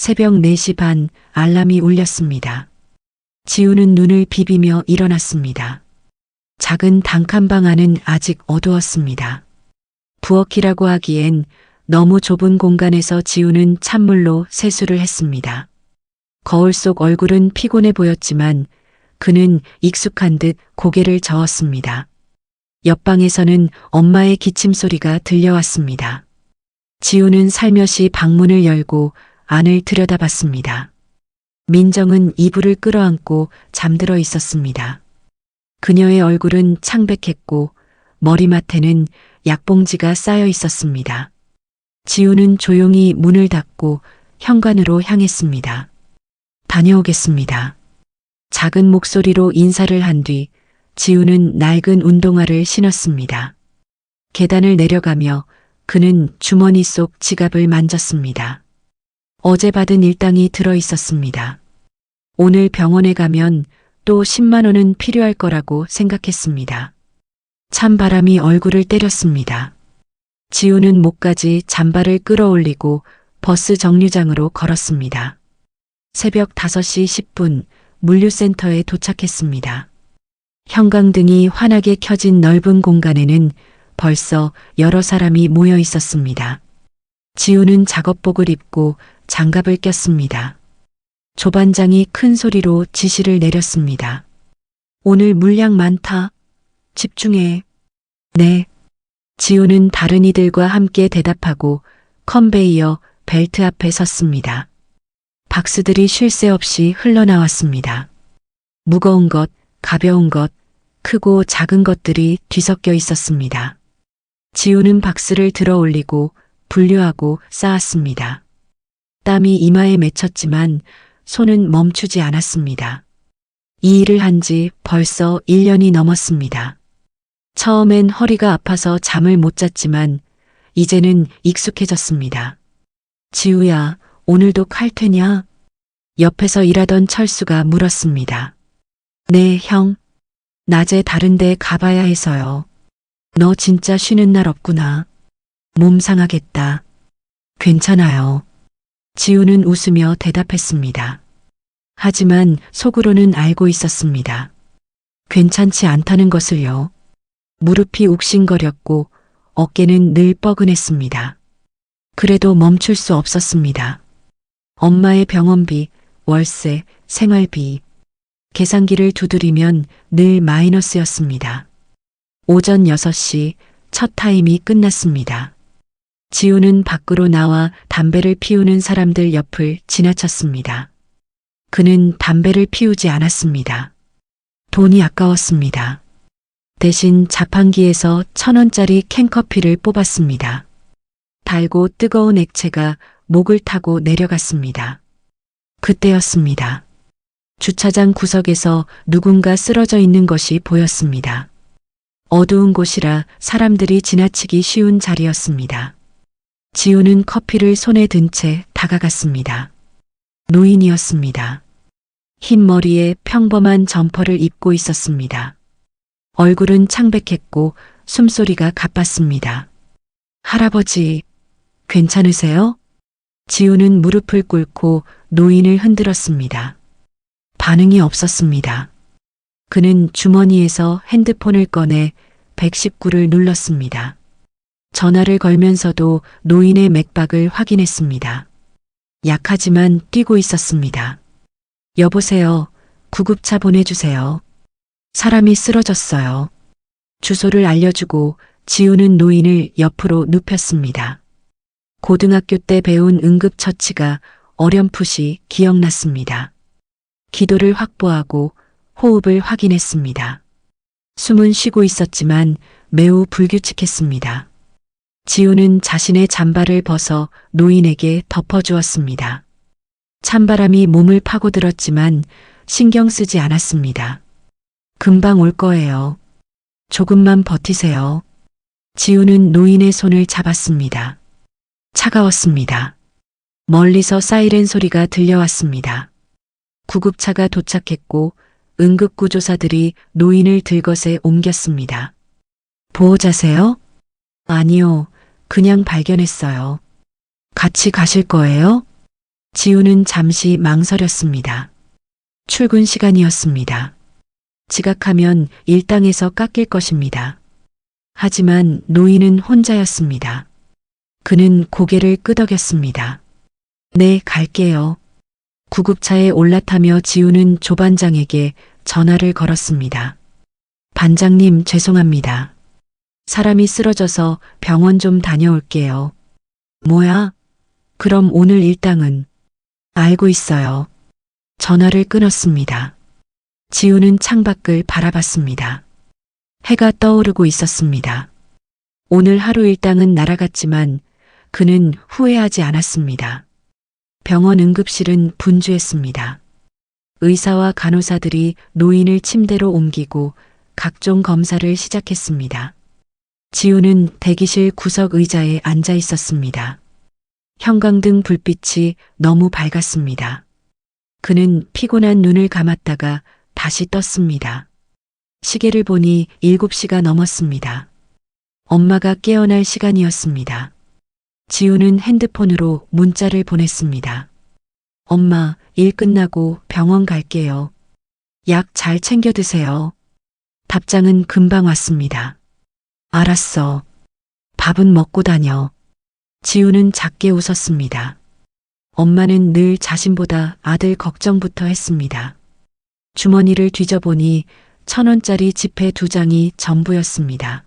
새벽 4시 반 알람이 울렸습니다. 지우는 눈을 비비며 일어났습니다. 작은 단칸방 안은 아직 어두웠습니다. 부엌이라고 하기엔 너무 좁은 공간에서 지우는 찬물로 세수를 했습니다. 거울 속 얼굴은 피곤해 보였지만 그는 익숙한 듯 고개를 저었습니다. 옆방에서는 엄마의 기침 소리가 들려왔습니다. 지우는 살며시 방문을 열고 안을 들여다봤습니다. 민정은 이불을 끌어안고 잠들어 있었습니다. 그녀의 얼굴은 창백했고 머리맡에는 약봉지가 쌓여 있었습니다. 지우는 조용히 문을 닫고 현관으로 향했습니다. 다녀오겠습니다. 작은 목소리로 인사를 한 뒤 지우는 낡은 운동화를 신었습니다. 계단을 내려가며 그는 주머니 속 지갑을 만졌습니다. 어제 받은 일당이 들어 있었습니다. 오늘 병원에 가면 또 10만 원은 필요할 거라고 생각했습니다. 찬바람이 얼굴을 때렸습니다. 지우는 목까지 잠바를 끌어올리고 버스 정류장으로 걸었습니다. 새벽 5시 10분 물류센터에 도착했습니다. 형광등이 환하게 켜진 넓은 공간에는 벌써 여러 사람이 모여 있었습니다. 지우는 작업복을 입고 장갑을 꼈습니다. 조반장이 큰 소리로 지시를 내렸습니다. 오늘 물량 많다. 집중해. 네. 지우는 다른 이들과 함께 대답하고 컨베이어 벨트 앞에 섰습니다. 박스들이 쉴 새 없이 흘러나왔습니다. 무거운 것, 가벼운 것, 크고 작은 것들이 뒤섞여 있었습니다. 지우는 박스를 들어 올리고 분류하고 쌓았습니다. 땀이 이마에 맺혔지만 손은 멈추지 않았습니다. 이 일을 한 지 벌써 1년이 넘었습니다. 처음엔 허리가 아파서 잠을 못 잤지만 이제는 익숙해졌습니다. 지우야, 오늘도 칼퇴냐? 옆에서 일하던 철수가 물었습니다. 네, 형. 낮에 다른 데 가봐야 해서요. 너 진짜 쉬는 날 없구나. 몸 상하겠다. 괜찮아요. 지우는 웃으며 대답했습니다. 하지만 속으로는 알고 있었습니다. 괜찮지 않다는 것을요. 무릎이 욱신거렸고 어깨는 늘 뻐근했습니다. 그래도 멈출 수 없었습니다. 엄마의 병원비, 월세, 생활비, 계산기를 두드리면 늘 마이너스였습니다. 오전 6시 첫 타임이 끝났습니다. 지우는 밖으로 나와 담배를 피우는 사람들 옆을 지나쳤습니다. 그는 담배를 피우지 않았습니다. 돈이 아까웠습니다. 대신 자판기에서 1,000원짜리 캔커피를 뽑았습니다. 달고 뜨거운 액체가 목을 타고 내려갔습니다. 그때였습니다. 주차장 구석에서 누군가 쓰러져 있는 것이 보였습니다. 어두운 곳이라 사람들이 지나치기 쉬운 자리였습니다. 지우는 커피를 손에 든 채 다가갔습니다. 노인이었습니다. 흰 머리에 평범한 점퍼를 입고 있었습니다. 얼굴은 창백했고 숨소리가 가빴습니다. 할아버지, 괜찮으세요? 지우는 무릎을 꿇고 노인을 흔들었습니다. 반응이 없었습니다. 그는 주머니에서 핸드폰을 꺼내 119를 눌렀습니다. 전화를 걸면서도 노인의 맥박을 확인했습니다. 약하지만 뛰고 있었습니다. 여보세요. 구급차 보내주세요. 사람이 쓰러졌어요. 주소를 알려주고 지우는 노인을 옆으로 눕혔습니다. 고등학교 때 배운 응급처치가 어렴풋이 기억났습니다. 기도를 확보하고 호흡을 확인했습니다. 숨은 쉬고 있었지만 매우 불규칙했습니다. 지우는 자신의 잠바를 벗어 노인에게 덮어주었습니다. 찬바람이 몸을 파고들었지만 신경 쓰지 않았습니다. 금방 올 거예요. 조금만 버티세요. 지우는 노인의 손을 잡았습니다. 차가웠습니다. 멀리서 사이렌 소리가 들려왔습니다. 구급차가 도착했고 응급구조사들이 노인을 들것에 옮겼습니다. 보호자세요? 아니요, 그냥 발견했어요. 같이 가실 거예요? 지우는 잠시 망설였습니다. 출근 시간이었습니다. 지각하면 일당에서 깎일 것입니다. 하지만 노인은 혼자였습니다. 그는 고개를 끄덕였습니다. 네, 갈게요. 구급차에 올라타며 지우는 조반장에게 전화를 걸었습니다. 반장님, 죄송합니다. 사람이 쓰러져서 병원 좀 다녀올게요. 뭐야? 그럼 오늘 일당은? 알고 있어요. 전화를 끊었습니다. 지우는 창밖을 바라봤습니다. 해가 떠오르고 있었습니다. 오늘 하루 일당은 날아갔지만 그는 후회하지 않았습니다. 병원 응급실은 분주했습니다. 의사와 간호사들이 노인을 침대로 옮기고 각종 검사를 시작했습니다. 지우는 대기실 구석 의자에 앉아 있었습니다. 형광등 불빛이 너무 밝았습니다. 그는 피곤한 눈을 감았다가 다시 떴습니다. 시계를 보니 7시가 넘었습니다. 엄마가 깨어날 시간이었습니다. 지우는 핸드폰으로 문자를 보냈습니다. 엄마, 일 끝나고 병원 갈게요. 약 잘 챙겨 드세요. 답장은 금방 왔습니다. 알았어. 밥은 먹고 다녀. 지우는 작게 웃었습니다. 엄마는 늘 자신보다 아들 걱정부터 했습니다. 주머니를 뒤져보니 1,000원짜리 지폐 2장이 전부였습니다.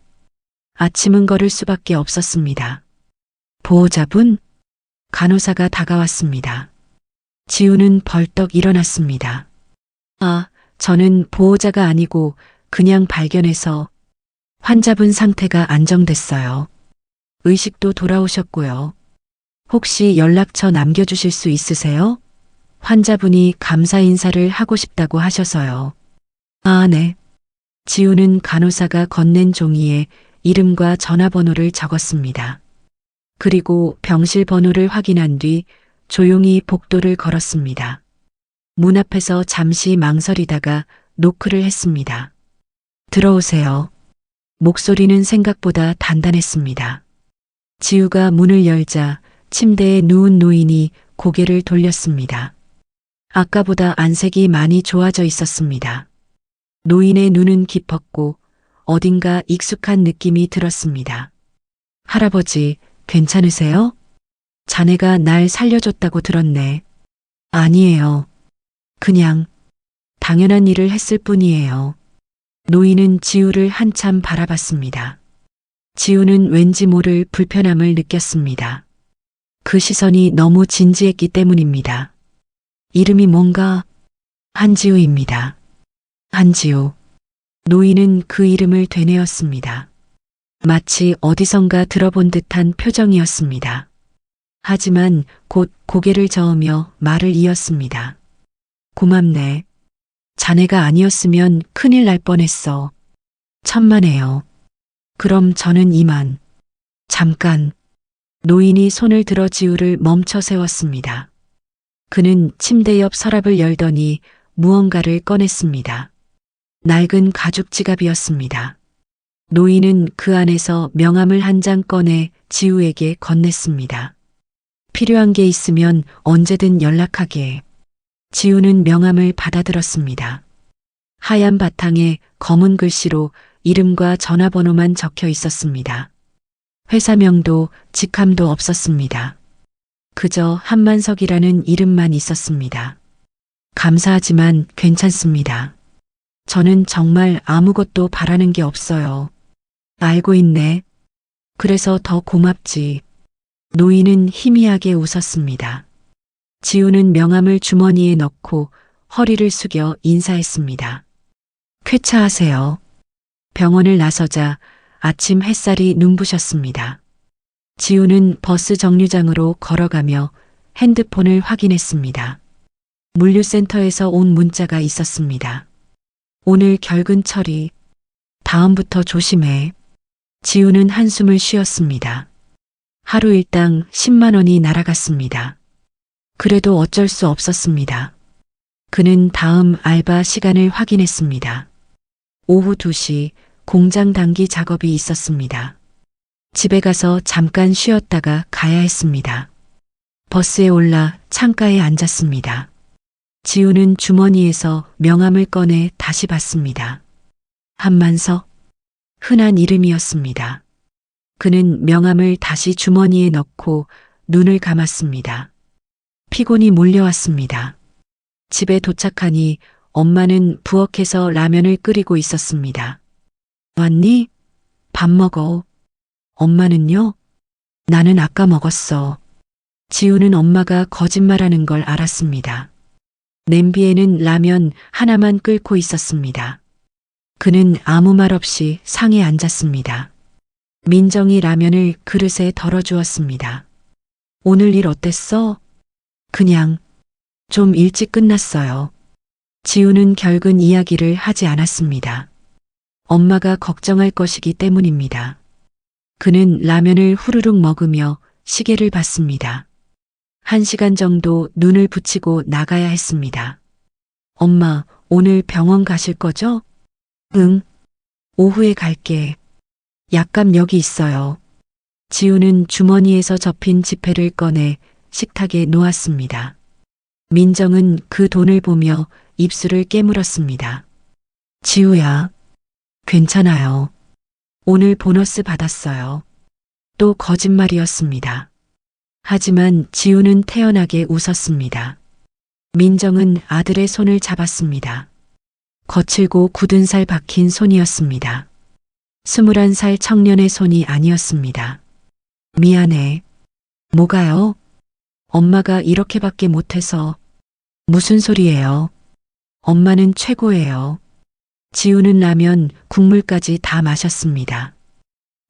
아침은 걸을 수밖에 없었습니다. 보호자분? 간호사가 다가왔습니다. 지우는 벌떡 일어났습니다. 아, 저는 보호자가 아니고 그냥 발견해서 환자분 상태가 안정됐어요. 의식도 돌아오셨고요. 혹시 연락처 남겨주실 수 있으세요? 환자분이 감사 인사를 하고 싶다고 하셔서요. 아, 네. 지우는 간호사가 건넨 종이에 이름과 전화번호를 적었습니다. 그리고 병실 번호를 확인한 뒤 조용히 복도를 걸었습니다. 문 앞에서 잠시 망설이다가 노크를 했습니다. 들어오세요. 목소리는 생각보다 단단했습니다. 지우가 문을 열자 침대에 누운 노인이 고개를 돌렸습니다. 아까보다 안색이 많이 좋아져 있었습니다. 노인의 눈은 깊었고 어딘가 익숙한 느낌이 들었습니다. 할아버지, 괜찮으세요? 자네가 날 살려줬다고 들었네. 아니에요. 그냥 당연한 일을 했을 뿐이에요. 노인은 지우를 한참 바라봤습니다. 지우는 왠지 모를 불편함을 느꼈습니다. 그 시선이 너무 진지했기 때문입니다. 이름이 뭔가? 한지우입니다. 한지우. 노인은 그 이름을 되뇌었습니다. 마치 어디선가 들어본 듯한 표정이었습니다. 하지만 곧 고개를 저으며 말을 이었습니다. 고맙네. 자네가 아니었으면 큰일 날 뻔했어. 천만에요. 그럼 저는 이만. 잠깐. 노인이 손을 들어 지우를 멈춰 세웠습니다. 그는 침대 옆 서랍을 열더니 무언가를 꺼냈습니다. 낡은 가죽 지갑이었습니다. 노인은 그 안에서 명함을 한 장 꺼내 지우에게 건넸습니다. 필요한 게 있으면 언제든 연락하게. 지우는 명함을 받아들었습니다. 하얀 바탕에 검은 글씨로 이름과 전화번호만 적혀 있었습니다. 회사명도 직함도 없었습니다. 그저 한만석이라는 이름만 있었습니다. 감사하지만 괜찮습니다. 저는 정말 아무것도 바라는 게 없어요. 알고 있네. 그래서 더 고맙지. 노인은 희미하게 웃었습니다. 지우는 명함을 주머니에 넣고 허리를 숙여 인사했습니다. 쾌차하세요. 병원을 나서자 아침 햇살이 눈부셨습니다. 지우는 버스 정류장으로 걸어가며 핸드폰을 확인했습니다. 물류센터에서 온 문자가 있었습니다. 오늘 결근 처리. 다음부터 조심해. 지우는 한숨을 쉬었습니다. 하루 일당 10만 원이 날아갔습니다. 그래도 어쩔 수 없었습니다. 그는 다음 알바 시간을 확인했습니다. 오후 2시 공장 단기 작업이 있었습니다. 집에 가서 잠깐 쉬었다가 가야 했습니다. 버스에 올라 창가에 앉았습니다. 지우는 주머니에서 명함을 꺼내 다시 봤습니다. 한만석. 흔한 이름이었습니다. 그는 명함을 다시 주머니에 넣고 눈을 감았습니다. 피곤이 몰려왔습니다. 집에 도착하니 엄마는 부엌에서 라면을 끓이고 있었습니다. 왔니? 밥 먹어. 엄마는요? 나는 아까 먹었어. 지우는 엄마가 거짓말하는 걸 알았습니다. 냄비에는 라면 하나만 끓고 있었습니다. 그는 아무 말 없이 상에 앉았습니다. 민정이 라면을 그릇에 덜어주었습니다. 오늘 일 어땠어? 그냥 좀 일찍 끝났어요. 지우는 결근 이야기를 하지 않았습니다. 엄마가 걱정할 것이기 때문입니다. 그는 라면을 후루룩 먹으며 시계를 봤습니다. 1시간 정도 눈을 붙이고 나가야 했습니다. 엄마, 오늘 병원 가실 거죠? 응. 오후에 갈게. 약간 여기 있어요. 지우는 주머니에서 접힌 지폐를 꺼내 식탁에 놓았습니다. 민정은 그 돈을 보며 입술을 깨물었습니다. 지우야, 괜찮아요. 오늘 보너스 받았어요. 또 거짓말이었습니다. 하지만 지우는 태연하게 웃었습니다. 민정은 아들의 손을 잡았습니다. 거칠고 굳은 살 박힌 손이었습니다. 21살 청년의 손이 아니었습니다. 미안해. 뭐가요? 엄마가 이렇게밖에 못해서. 무슨 소리예요? 엄마는 최고예요. 지우는 라면, 국물까지 다 마셨습니다.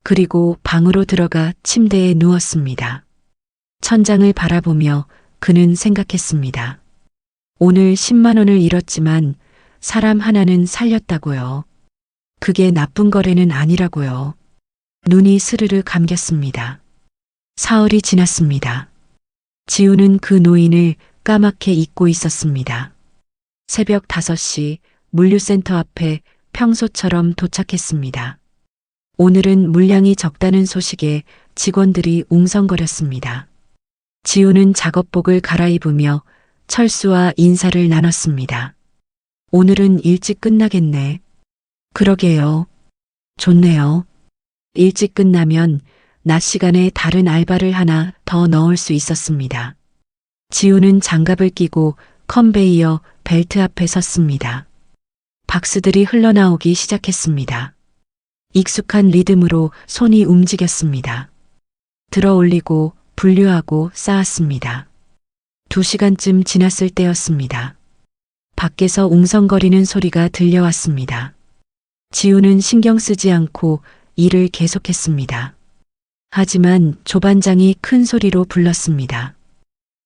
그리고 방으로 들어가 침대에 누웠습니다. 천장을 바라보며 그는 생각했습니다. 오늘 10만 원을 잃었지만 사람 하나는 살렸다고요. 그게 나쁜 거래는 아니라고요. 눈이 스르르 감겼습니다. 사흘이 지났습니다. 지우는 그 노인을 까맣게 잊고 있었습니다. 새벽 5시 물류센터 앞에 평소처럼 도착했습니다. 오늘은 물량이 적다는 소식에 직원들이 웅성거렸습니다. 지우는 작업복을 갈아입으며 철수와 인사를 나눴습니다. 오늘은 일찍 끝나겠네. 그러게요. 좋네요. 일찍 끝나면 낮 시간에 다른 알바를 하나 더 넣을 수 있었습니다. 지우는 장갑을 끼고 컨베이어 벨트 앞에 섰습니다. 박스들이 흘러나오기 시작했습니다. 익숙한 리듬으로 손이 움직였습니다. 들어 올리고 분류하고 쌓았습니다. 2시간쯤 지났을 때였습니다. 밖에서 웅성거리는 소리가 들려왔습니다. 지우는 신경 쓰지 않고 일을 계속했습니다. 하지만 조반장이 큰 소리로 불렀습니다.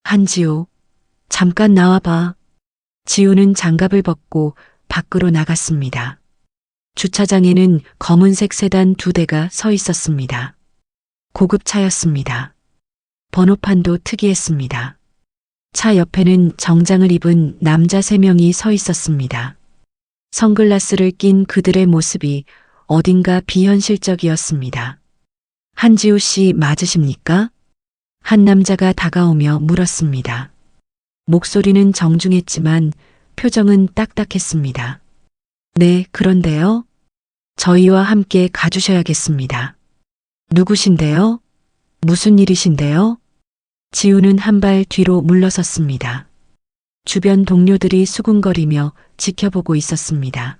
한지우, 잠깐 나와봐. 지우는 장갑을 벗고 밖으로 나갔습니다. 주차장에는 검은색 세단 2대가 서 있었습니다. 고급차였습니다. 번호판도 특이했습니다. 차 옆에는 정장을 입은 남자 3명이 서 있었습니다. 선글라스를 낀 그들의 모습이 어딘가 비현실적이었습니다. 한지우 씨 맞으십니까? 한 남자가 다가오며 물었습니다. 목소리는 정중했지만 표정은 딱딱했습니다. 네, 그런데요. 저희와 함께 가주셔야겠습니다. 누구신데요? 무슨 일이신데요? 지우는 한 발 뒤로 물러섰습니다. 주변 동료들이 수군거리며 지켜보고 있었습니다.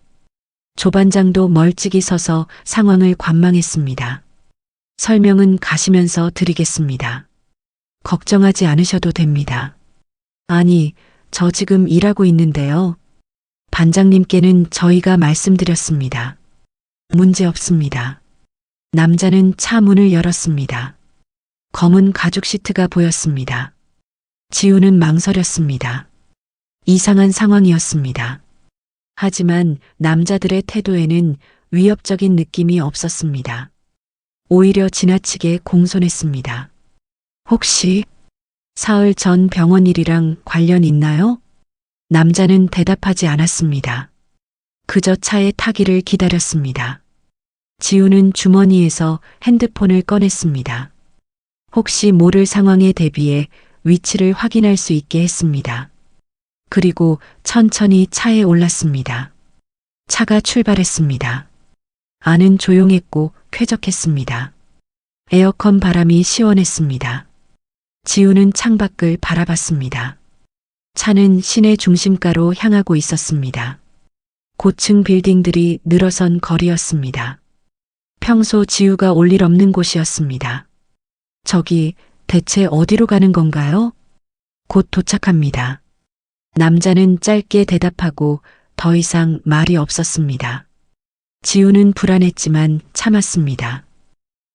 조반장도 멀찍이 서서 상황을 관망했습니다. 설명은 가시면서 드리겠습니다. 걱정하지 않으셔도 됩니다. 아니, 저 지금 일하고 있는데요. 반장님께는 저희가 말씀드렸습니다. 문제 없습니다. 남자는 차 문을 열었습니다. 검은 가죽 시트가 보였습니다. 지우는 망설였습니다. 이상한 상황이었습니다. 하지만 남자들의 태도에는 위협적인 느낌이 없었습니다. 오히려 지나치게 공손했습니다. 혹시 사흘 전 병원 일이랑 관련 있나요? 남자는 대답하지 않았습니다. 그저 차에 타기를 기다렸습니다. 지우는 주머니에서 핸드폰을 꺼냈습니다. 혹시 모를 상황에 대비해 위치를 확인할 수 있게 했습니다. 그리고 천천히 차에 올랐습니다. 차가 출발했습니다. 안은 조용했고 쾌적했습니다. 에어컨 바람이 시원했습니다. 지우는 창밖을 바라봤습니다. 차는 시내 중심가로 향하고 있었습니다. 고층 빌딩들이 늘어선 거리였습니다. 평소 지우가 올 일 없는 곳이었습니다. 저기 대체 어디로 가는 건가요? 곧 도착합니다. 남자는 짧게 대답하고 더 이상 말이 없었습니다. 지우는 불안했지만 참았습니다.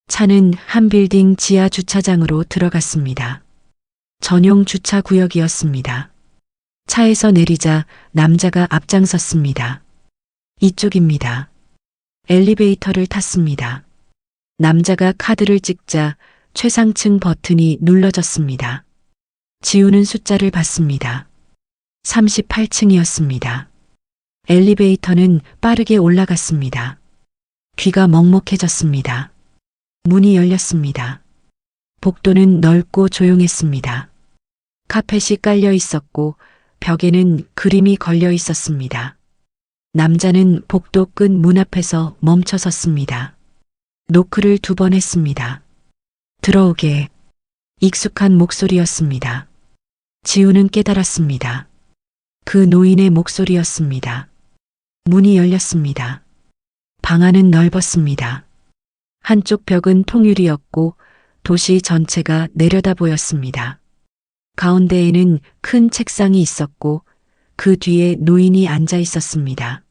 차는 한 빌딩 지하 주차장으로 들어갔습니다. 전용 주차 구역이었습니다. 차에서 내리자 남자가 앞장섰습니다. 이쪽입니다. 엘리베이터를 탔습니다. 남자가 카드를 찍자 최상층 버튼이 눌러졌습니다. 지우는 숫자를 봤습니다. 38층이었습니다. 엘리베이터는 빠르게 올라갔습니다. 귀가 먹먹해졌습니다. 문이 열렸습니다. 복도는 넓고 조용했습니다. 카펫이 깔려 있었고 벽에는 그림이 걸려 있었습니다. 남자는 복도 끝 문 앞에서 멈춰 섰습니다. 노크를 2번 했습니다. 들어오게. 익숙한 목소리였습니다. 지우는 깨달았습니다. 그 노인의 목소리였습니다. 문이 열렸습니다. 방 안은 넓었습니다. 한쪽 벽은 통유리였고 도시 전체가 내려다 보였습니다. 가운데에는 큰 책상이 있었고 그 뒤에 노인이 앉아 있었습니다.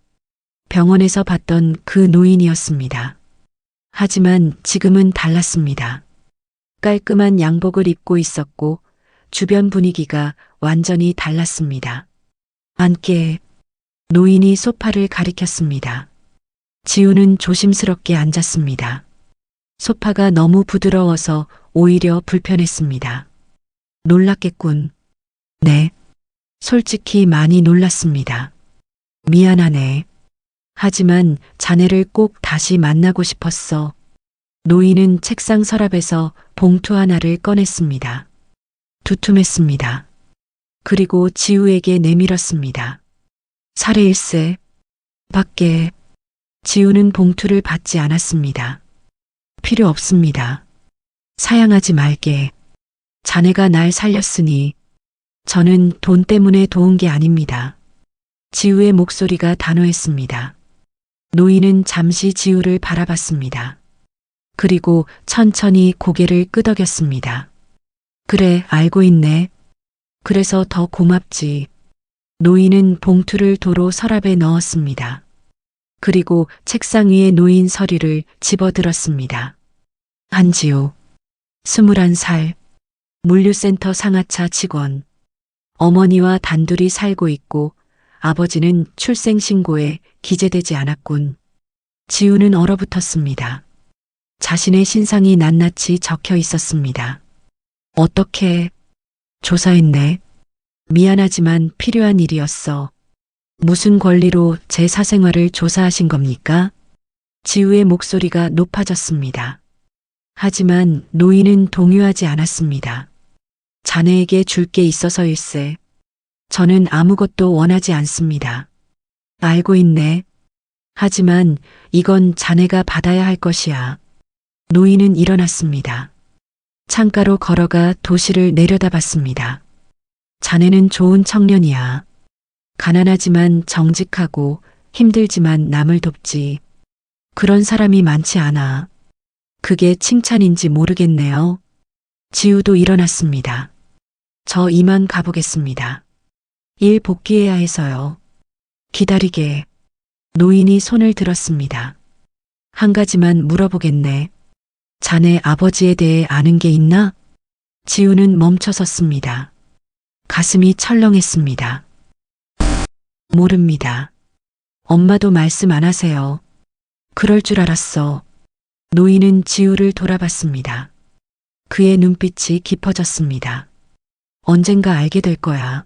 병원에서 봤던 그 노인이었습니다. 하지만 지금은 달랐습니다. 깔끔한 양복을 입고 있었고 주변 분위기가 완전히 달랐습니다. 앉게. 노인이 소파를 가리켰습니다. 지우는 조심스럽게 앉았습니다. 소파가 너무 부드러워서 오히려 불편했습니다. 놀랐겠군. 네. 솔직히 많이 놀랐습니다. 미안하네. 하지만 자네를 꼭 다시 만나고 싶었어. 노인은 책상 서랍에서 봉투 하나를 꺼냈습니다. 두툼했습니다. 그리고 지우에게 내밀었습니다. 살해일세. 밖에. 지우는 봉투를 받지 않았습니다. 필요 없습니다. 사양하지 말게. 자네가 날 살렸으니 저는 돈 때문에 도운 게 아닙니다. 지우의 목소리가 단호했습니다. 노인은 잠시 지우를 바라봤습니다. 그리고 천천히 고개를 끄덕였습니다. 그래, 알고 있네. 그래서 더 고맙지. 노인은 봉투를 도로 서랍에 넣었습니다. 그리고 책상 위에 놓인 서류를 집어들었습니다. 한지우, 21살, 물류센터 상하차 직원. 어머니와 단둘이 살고 있고 아버지는 출생신고에 기재되지 않았군. 지우는 얼어붙었습니다. 자신의 신상이 낱낱이 적혀 있었습니다. 어떻게? 조사했네. 미안하지만 필요한 일이었어. 무슨 권리로 제 사생활을 조사하신 겁니까? 지우의 목소리가 높아졌습니다. 하지만 노인은 동요하지 않았습니다. 자네에게 줄 게 있어서일세. 저는 아무것도 원하지 않습니다. 알고 있네. 하지만 이건 자네가 받아야 할 것이야. 노인은 일어났습니다. 창가로 걸어가 도시를 내려다봤습니다. 자네는 좋은 청년이야. 가난하지만 정직하고 힘들지만 남을 돕지. 그런 사람이 많지 않아. 그게 칭찬인지 모르겠네요. 지우도 일어났습니다. 저 이만 가보겠습니다. 일 복귀해야 해서요. 기다리게. 노인이 손을 들었습니다. 한 가지만 물어보겠네. 자네 아버지에 대해 아는 게 있나? 지우는 멈춰섰습니다. 가슴이 철렁했습니다. 모릅니다. 엄마도 말씀 안 하세요. 그럴 줄 알았어. 노인은 지우를 돌아봤습니다. 그의 눈빛이 깊어졌습니다. 언젠가 알게 될 거야.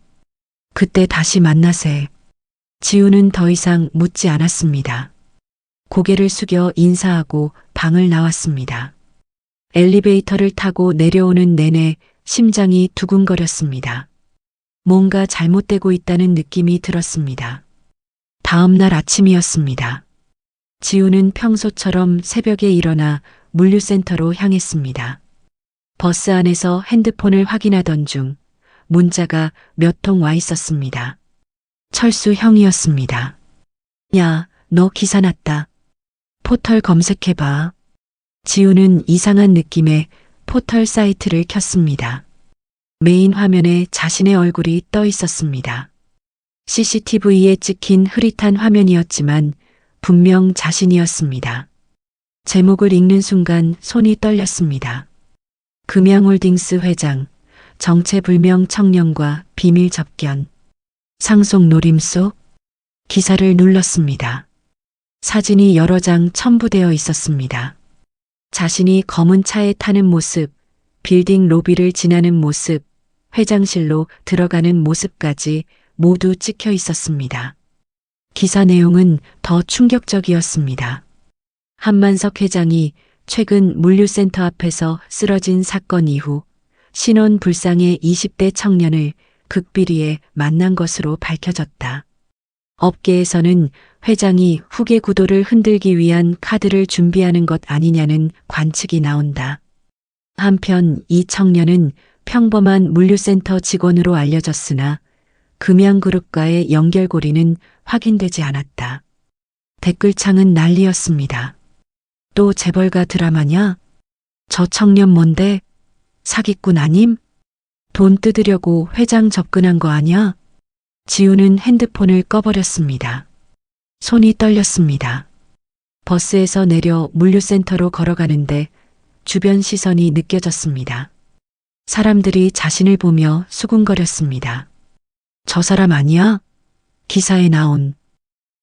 그때 다시 만나세. 지우는 더 이상 묻지 않았습니다. 고개를 숙여 인사하고 방을 나왔습니다. 엘리베이터를 타고 내려오는 내내 심장이 두근거렸습니다. 뭔가 잘못되고 있다는 느낌이 들었습니다. 다음 날 아침이었습니다. 지우는 평소처럼 새벽에 일어나 물류센터로 향했습니다. 버스 안에서 핸드폰을 확인하던 중 문자가 몇 통 와 있었습니다. 철수 형이었습니다. 야, 너 기사 났다. 포털 검색해봐. 지우는 이상한 느낌에 포털 사이트를 켰습니다. 메인 화면에 자신의 얼굴이 떠 있었습니다. CCTV에 찍힌 흐릿한 화면이었지만 분명 자신이었습니다. 제목을 읽는 순간 손이 떨렸습니다. 금양홀딩스 회장, 정체불명 청년과 비밀 접견, 상속 노림수. 기사를 눌렀습니다. 사진이 여러 장 첨부되어 있었습니다. 자신이 검은 차에 타는 모습, 빌딩 로비를 지나는 모습, 회장실로 들어가는 모습까지 모두 찍혀 있었습니다. 기사 내용은 더 충격적이었습니다. 한만석 회장이 최근 물류센터 앞에서 쓰러진 사건 이후 신원 불상의 20대 청년을 극비리에 만난 것으로 밝혀졌다. 업계에서는 회장이 후계 구도를 흔들기 위한 카드를 준비하는 것 아니냐는 관측이 나온다. 한편 이 청년은 평범한 물류센터 직원으로 알려졌으나 금양그룹과의 연결고리는 확인되지 않았다. 댓글창은 난리였습니다. 또 재벌가 드라마냐? 저 청년 뭔데? 사기꾼 아님? 돈 뜯으려고 회장 접근한 거 아냐? 지우는 핸드폰을 꺼버렸습니다. 손이 떨렸습니다. 버스에서 내려 물류센터로 걸어가는데 주변 시선이 느껴졌습니다. 사람들이 자신을 보며 수군거렸습니다. 저 사람 아니야? 기사에 나온.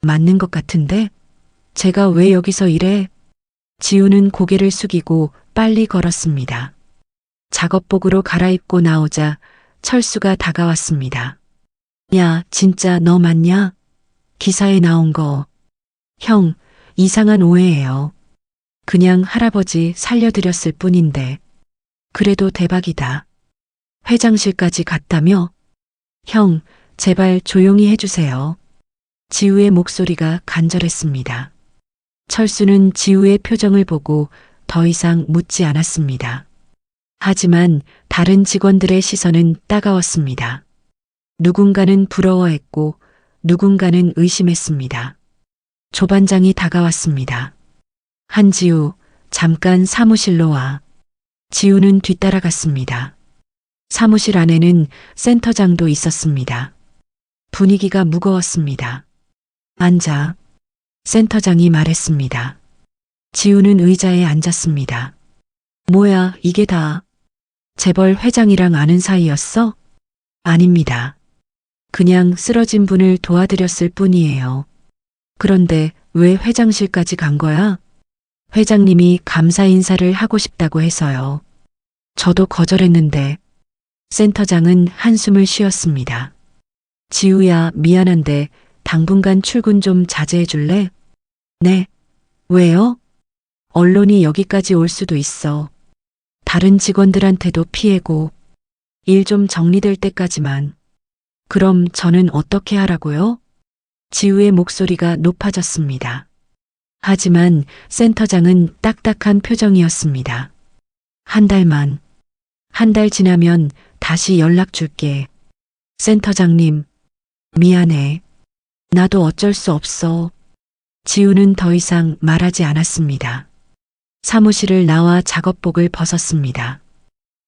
맞는 것 같은데? 제가 왜 여기서 이래? 지우는 고개를 숙이고 빨리 걸었습니다. 작업복으로 갈아입고 나오자 철수가 다가왔습니다. 야, 진짜 너 맞냐? 기사에 나온 거. 형, 이상한 오해예요. 그냥 할아버지 살려드렸을 뿐인데. 그래도 대박이다. 회장실까지 갔다며? 형, 제발 조용히 해주세요. 지우의 목소리가 간절했습니다. 철수는 지우의 표정을 보고 더 이상 묻지 않았습니다. 하지만 다른 직원들의 시선은 따가웠습니다. 누군가는 부러워했고 누군가는 의심했습니다. 조반장이 다가왔습니다. 한지우, 잠깐 사무실로 와. 지우는 뒤따라갔습니다. 사무실 안에는 센터장도 있었습니다. 분위기가 무거웠습니다. 앉아. 센터장이 말했습니다. 지우는 의자에 앉았습니다. 뭐야, 이게 다. 재벌 회장이랑 아는 사이였어? 아닙니다. 그냥 쓰러진 분을 도와드렸을 뿐이에요. 그런데 왜 회장실까지 간 거야? 회장님이 감사 인사를 하고 싶다고 해서요. 저도 거절했는데. 센터장은 한숨을 쉬었습니다. 지우야, 미안한데 당분간 출근 좀 자제해 줄래? 네. 왜요? 언론이 여기까지 올 수도 있어. 다른 직원들한테도 피해고. 일 좀 정리될 때까지만. 그럼 저는 어떻게 하라고요? 지우의 목소리가 높아졌습니다. 하지만 센터장은 딱딱한 표정이었습니다. 한 달만. 한 달 지나면 다시 연락 줄게. 센터장님, 미안해. 나도 어쩔 수 없어. 지우는 더 이상 말하지 않았습니다. 사무실을 나와 작업복을 벗었습니다.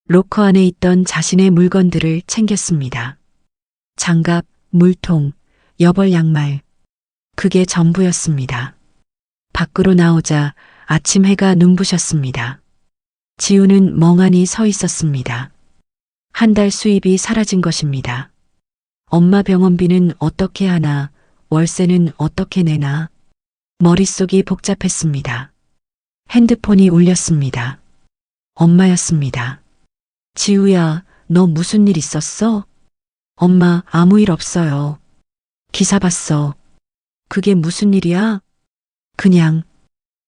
로커 안에 있던 자신의 물건들을 챙겼습니다. 장갑, 물통, 여벌 양말. 그게 전부였습니다. 밖으로 나오자 아침 해가 눈부셨습니다. 지우는 멍하니 서 있었습니다. 한 달 수입이 사라진 것입니다. 엄마 병원비는 어떻게 하나, 월세는 어떻게 내나. 머릿속이 복잡했습니다. 핸드폰이 울렸습니다. 엄마였습니다. 지우야, 너 무슨 일 있었어? 엄마, 아무 일 없어요. 기사 봤어. 그게 무슨 일이야? 그냥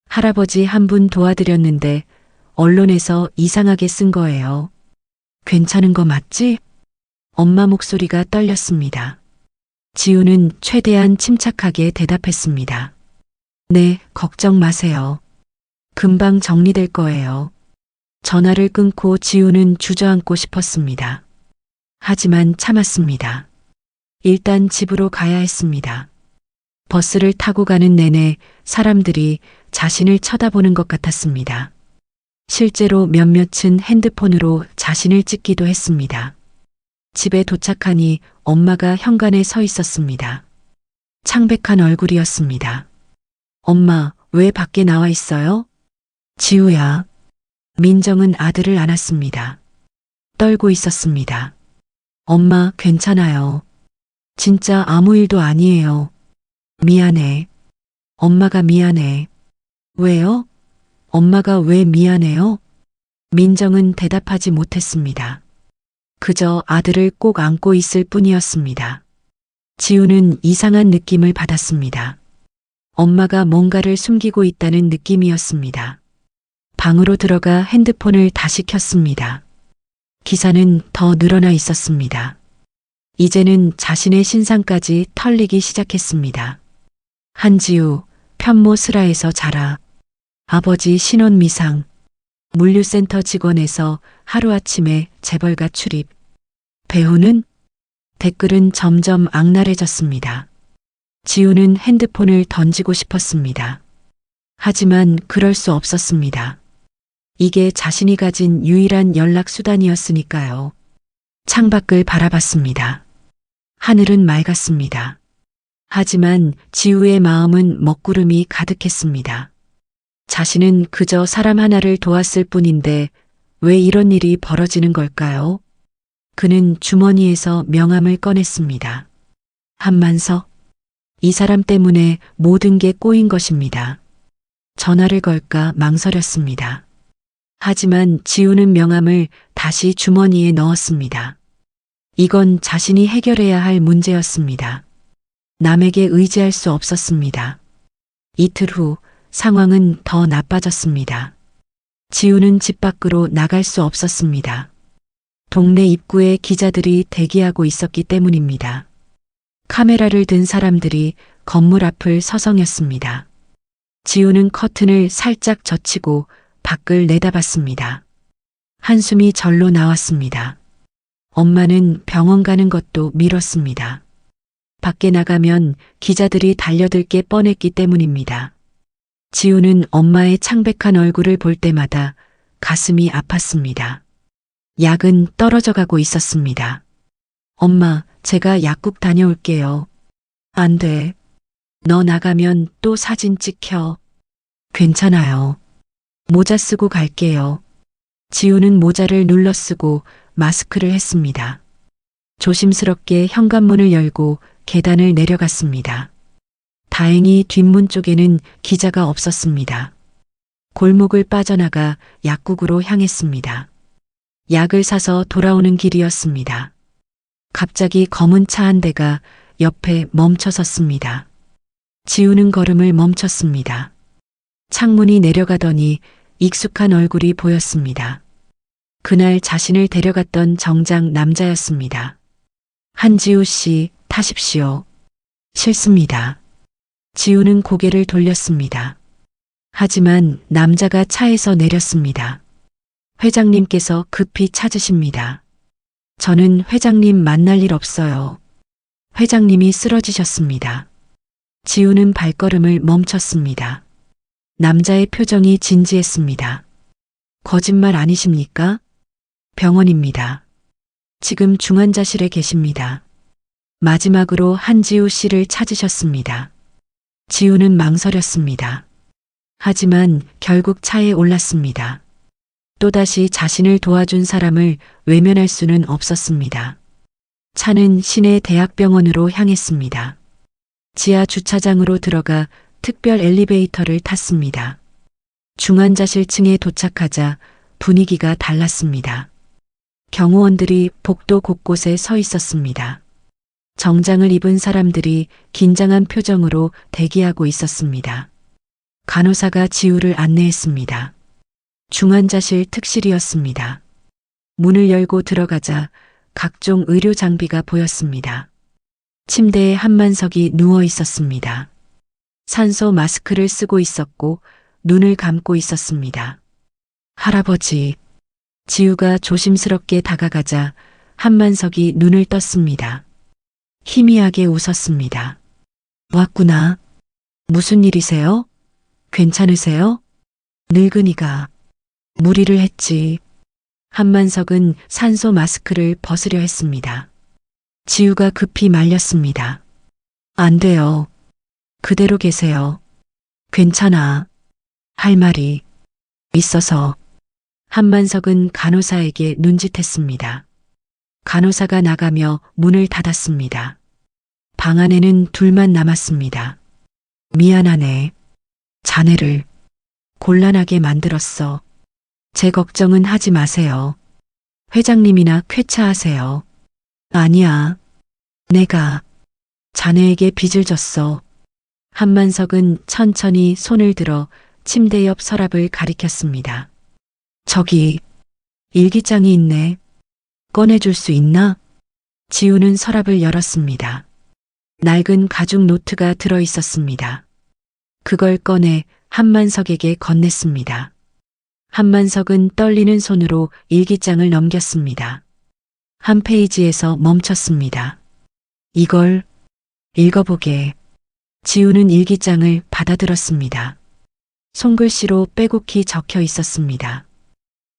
할아버지 한 분 도와드렸는데 언론에서 이상하게 쓴 거예요. 괜찮은 거 맞지? 엄마 목소리가 떨렸습니다. 지우는 최대한 침착하게 대답했습니다. 네, 걱정 마세요. 금방 정리될 거예요. 전화를 끊고 지우는 주저앉고 싶었습니다. 하지만 참았습니다. 일단 집으로 가야 했습니다. 버스를 타고 가는 내내 사람들이 자신을 쳐다보는 것 같았습니다. 실제로 몇몇은 핸드폰으로 자신을 찍기도 했습니다. 집에 도착하니 엄마가 현관에 서 있었습니다. 창백한 얼굴이었습니다. 엄마, 왜 밖에 나와 있어요? 지우야. 민정은 아들을 안았습니다. 떨고 있었습니다. 엄마, 괜찮아요. 진짜 아무 일도 아니에요. 미안해. 엄마가 미안해. 왜요? 엄마가 왜 미안해요? 민정은 대답하지 못했습니다. 그저 아들을 꼭 안고 있을 뿐이었습니다. 지우는 이상한 느낌을 받았습니다. 엄마가 뭔가를 숨기고 있다는 느낌이었습니다. 방으로 들어가 핸드폰을 다시 켰습니다. 기사는 더 늘어나 있었습니다. 이제는 자신의 신상까지 털리기 시작했습니다. 한지우, 편모 슬하에서 자라. 아버지 신혼 미상. 물류센터 직원에서 하루아침에 재벌가 출입. 배우는? 댓글은 점점 악랄해졌습니다. 지우는 핸드폰을 던지고 싶었습니다. 하지만 그럴 수 없었습니다. 이게 자신이 가진 유일한 연락 수단이었으니까요. 창밖을 바라봤습니다. 하늘은 맑았습니다. 하지만 지우의 마음은 먹구름이 가득했습니다. 자신은 그저 사람 하나를 도왔을 뿐인데 왜 이런 일이 벌어지는 걸까요? 그는 주머니에서 명함을 꺼냈습니다. 한만석. 이 사람 때문에 모든 게 꼬인 것입니다. 전화를 걸까 망설였습니다. 하지만 지우는 명함을 다시 주머니에 넣었습니다. 이건 자신이 해결해야 할 문제였습니다. 남에게 의지할 수 없었습니다. 이틀 후 상황은 더 나빠졌습니다. 지우는 집 밖으로 나갈 수 없었습니다. 동네 입구에 기자들이 대기하고 있었기 때문입니다. 카메라를 든 사람들이 건물 앞을 서성였습니다. 지우는 커튼을 살짝 젖히고 밖을 내다봤습니다. 한숨이 절로 나왔습니다. 엄마는 병원 가는 것도 미뤘습니다. 밖에 나가면 기자들이 달려들 게 뻔했기 때문입니다. 지우는 엄마의 창백한 얼굴을 볼 때마다 가슴이 아팠습니다. 약은 떨어져 가고 있었습니다. 엄마, 제가 약국 다녀올게요. 안 돼. 너 나가면 또 사진 찍혀. 괜찮아요. 모자 쓰고 갈게요. 지우는 모자를 눌러 쓰고 마스크를 했습니다. 조심스럽게 현관문을 열고 계단을 내려갔습니다. 다행히 뒷문 쪽에는 기자가 없었습니다. 골목을 빠져나가 약국으로 향했습니다. 약을 사서 돌아오는 길이었습니다. 갑자기 검은 차 한 대가 옆에 멈춰 섰습니다. 지우는 걸음을 멈췄습니다. 창문이 내려가더니 익숙한 얼굴이 보였습니다. 그날 자신을 데려갔던 정장 남자였습니다. 한지우 씨, 타십시오. 싫습니다. 지우는 고개를 돌렸습니다. 하지만 남자가 차에서 내렸습니다. 회장님께서 급히 찾으십니다. 저는 회장님 만날 일 없어요. 회장님이 쓰러지셨습니다. 지우는 발걸음을 멈췄습니다. 남자의 표정이 진지했습니다. 거짓말 아니십니까? 병원입니다. 지금 중환자실에 계십니다. 마지막으로 한지우 씨를 찾으셨습니다. 지우는 망설였습니다. 하지만 결국 차에 올랐습니다. 또다시 자신을 도와준 사람을 외면할 수는 없었습니다. 차는 시내 대학병원으로 향했습니다. 지하 주차장으로 들어가 특별 엘리베이터를 탔습니다. 중환자실 층에 도착하자 분위기가 달랐습니다. 경호원들이 복도 곳곳에 서 있었습니다. 정장을 입은 사람들이 긴장한 표정으로 대기하고 있었습니다. 간호사가 지우를 안내했습니다. 중환자실 특실이었습니다. 문을 열고 들어가자 각종 의료 장비가 보였습니다. 침대에 한만석이 누워 있었습니다. 산소 마스크를 쓰고 있었고 눈을 감고 있었습니다. 할아버지. 지우가 조심스럽게 다가가자 한만석이 눈을 떴습니다. 희미하게 웃었습니다. 왔구나. 무슨 일이세요? 괜찮으세요? 늙은이가 무리를 했지. 한만석은 산소 마스크를 벗으려 했습니다. 지우가 급히 말렸습니다. 안 돼요. 그대로 계세요. 괜찮아. 할 말이 있어서. 한만석은 간호사에게 눈짓했습니다. 간호사가 나가며 문을 닫았습니다. 방 안에는 둘만 남았습니다. 미안하네. 자네를 곤란하게 만들었어. 제 걱정은 하지 마세요. 회장님이나 쾌차하세요. 아니야. 내가 자네에게 빚을 졌어. 한만석은 천천히 손을 들어 침대 옆 서랍을 가리켰습니다. 저기 일기장이 있네. 꺼내줄 수 있나? 지우는 서랍을 열었습니다. 낡은 가죽 노트가 들어 있었습니다. 그걸 꺼내 한만석에게 건넸습니다. 한만석은 떨리는 손으로 일기장을 넘겼습니다. 한 페이지에서 멈췄습니다. 이걸 읽어보게. 지우는 일기장을 받아들었습니다. 손글씨로 빼곡히 적혀 있었습니다.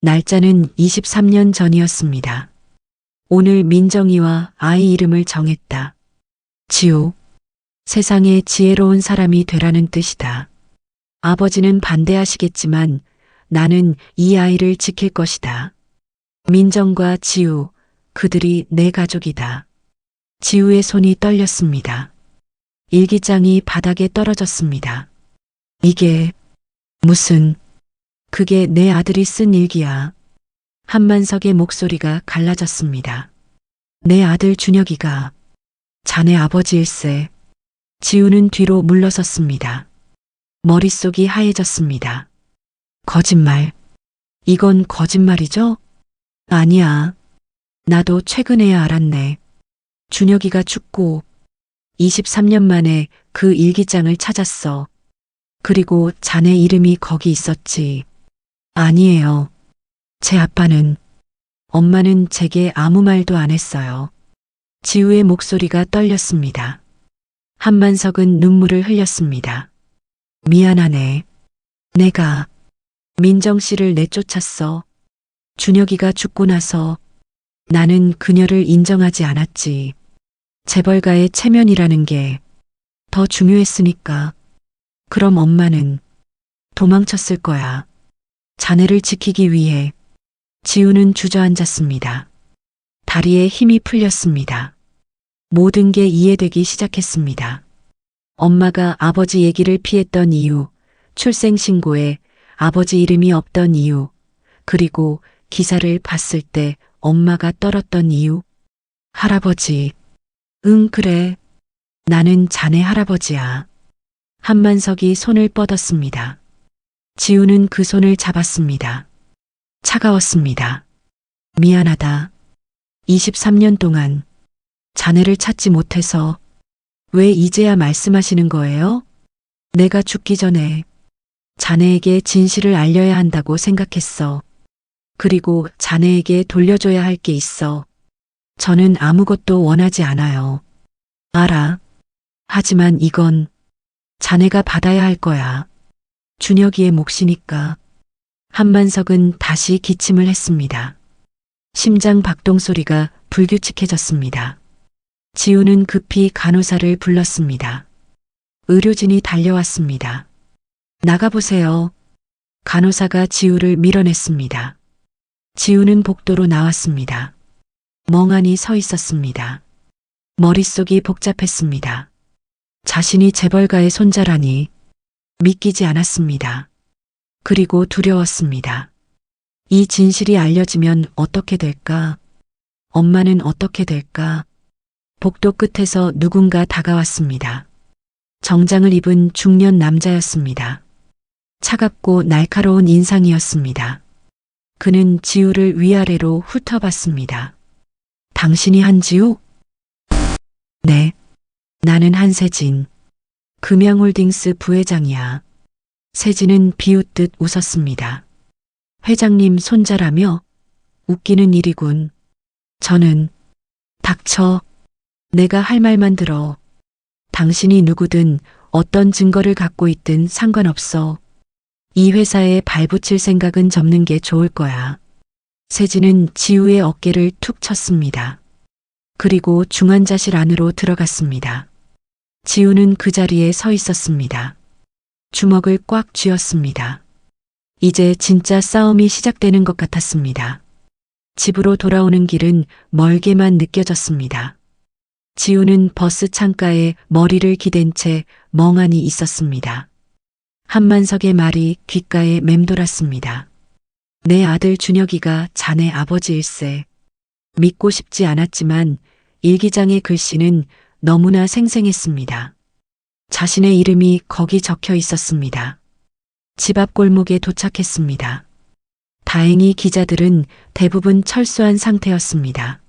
날짜는 23년 전이었습니다. 오늘 민정이와 아이 이름을 정했다. 지우, 세상에 지혜로운 사람이 되라는 뜻이다. 아버지는 반대하시겠지만 나는 이 아이를 지킬 것이다. 민정과 지우, 그들이 내 가족이다. 지우의 손이 떨렸습니다. 일기장이 바닥에 떨어졌습니다. 이게 무슨... 그게 내 아들이 쓴 일기야. 한만석의 목소리가 갈라졌습니다. 내 아들 준혁이가 자네 아버지일세. 지우는 뒤로 물러섰습니다. 머릿속이 하얘졌습니다. 거짓말. 이건 거짓말이죠? 아니야. 나도 최근에야 알았네. 준혁이가 죽고 23년 만에 그 일기장을 찾았어. 그리고 자네 이름이 거기 있었지. 아니에요. 제 아빠는, 엄마는 제게 아무 말도 안 했어요. 지우의 목소리가 떨렸습니다. 한만석은 눈물을 흘렸습니다. 미안하네. 내가 민정 씨를 내쫓았어. 준혁이가 죽고 나서 나는 그녀를 인정하지 않았지. 재벌가의 체면이라는 게 더 중요했으니까. 그럼 엄마는 도망쳤을 거야. 자네를 지키기 위해. 지우는 주저앉았습니다. 다리에 힘이 풀렸습니다. 모든 게 이해되기 시작했습니다. 엄마가 아버지 얘기를 피했던 이유, 출생신고에 아버지 이름이 없던 이유, 그리고 기사를 봤을 때 엄마가 떨었던 이유. 할아버지. 응, 그래. 나는 자네 할아버지야. 한만석이 손을 뻗었습니다. 지우는 그 손을 잡았습니다. 차가웠습니다. 미안하다. 23년 동안 자네를 찾지 못해서. 왜 이제야 말씀하시는 거예요? 내가 죽기 전에 자네에게 진실을 알려야 한다고 생각했어. 그리고 자네에게 돌려줘야 할 게 있어. 저는 아무것도 원하지 않아요. 알아. 하지만 이건 자네가 받아야 할 거야. 준혁이의 몫이니까. 한만석은 다시 기침을 했습니다. 심장 박동 소리가 불규칙해졌습니다. 지우는 급히 간호사를 불렀습니다. 의료진이 달려왔습니다. 나가보세요. 간호사가 지우를 밀어냈습니다. 지우는 복도로 나왔습니다. 멍하니 서 있었습니다. 머릿속이 복잡했습니다. 자신이 재벌가의 손자라니 믿기지 않았습니다. 그리고 두려웠습니다. 이 진실이 알려지면 어떻게 될까? 엄마는 어떻게 될까? 복도 끝에서 누군가 다가왔습니다. 정장을 입은 중년 남자였습니다. 차갑고 날카로운 인상이었습니다. 그는 지우를 위아래로 훑어봤습니다. 당신이 한지우? 네. 나는 한세진. 금양홀딩스 부회장이야. 세진은 비웃듯 웃었습니다. 회장님 손자라며? 웃기는 일이군. 저는 닥쳐. 내가 할 말만 들어. 당신이 누구든 어떤 증거를 갖고 있든 상관없어. 이 회사에 발붙일 생각은 접는 게 좋을 거야. 세진은 지우의 어깨를 툭 쳤습니다. 그리고 중환자실 안으로 들어갔습니다. 지우는 그 자리에 서 있었습니다. 주먹을 꽉 쥐었습니다. 이제 진짜 싸움이 시작되는 것 같았습니다. 집으로 돌아오는 길은 멀게만 느껴졌습니다. 지우는 버스 창가에 머리를 기댄 채 멍하니 있었습니다. 한만석의 말이 귓가에 맴돌았습니다. 내 아들 준혁이가 자네 아버지일세. 믿고 싶지 않았지만 일기장의 글씨는 너무나 생생했습니다. 자신의 이름이 거기 적혀 있었습니다. 집 앞 골목에 도착했습니다. 다행히 기자들은 대부분 철수한 상태였습니다.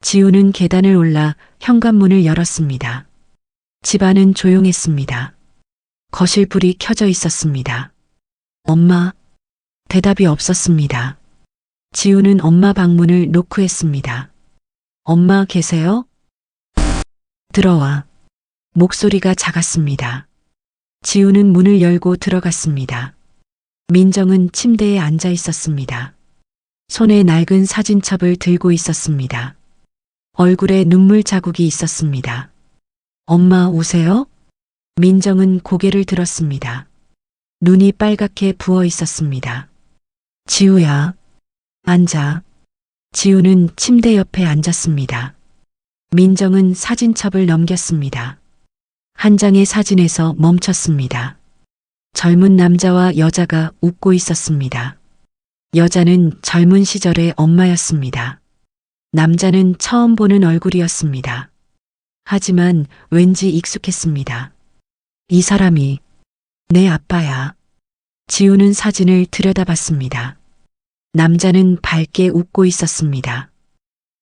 지우는 계단을 올라 현관문을 열었습니다. 집 안은 조용했습니다. 거실 불이 켜져 있었습니다. 엄마. 대답이 없었습니다. 지우는 엄마 방문을 노크했습니다. 엄마 계세요? 들어와. 목소리가 작았습니다. 지우는 문을 열고 들어갔습니다. 민정은 침대에 앉아 있었습니다. 손에 낡은 사진첩을 들고 있었습니다. 얼굴에 눈물 자국이 있었습니다. 엄마 우세요? 민정은 고개를 들었습니다. 눈이 빨갛게 부어 있었습니다. 지우야. 앉아. 지우는 침대 옆에 앉았습니다. 민정은 사진첩을 넘겼습니다. 한 장의 사진에서 멈췄습니다. 젊은 남자와 여자가 웃고 있었습니다. 여자는 젊은 시절의 엄마였습니다. 남자는 처음 보는 얼굴이었습니다. 하지만 왠지 익숙했습니다. 이 사람이 내 아빠야. 지우는 사진을 들여다봤습니다. 남자는 밝게 웃고 있었습니다.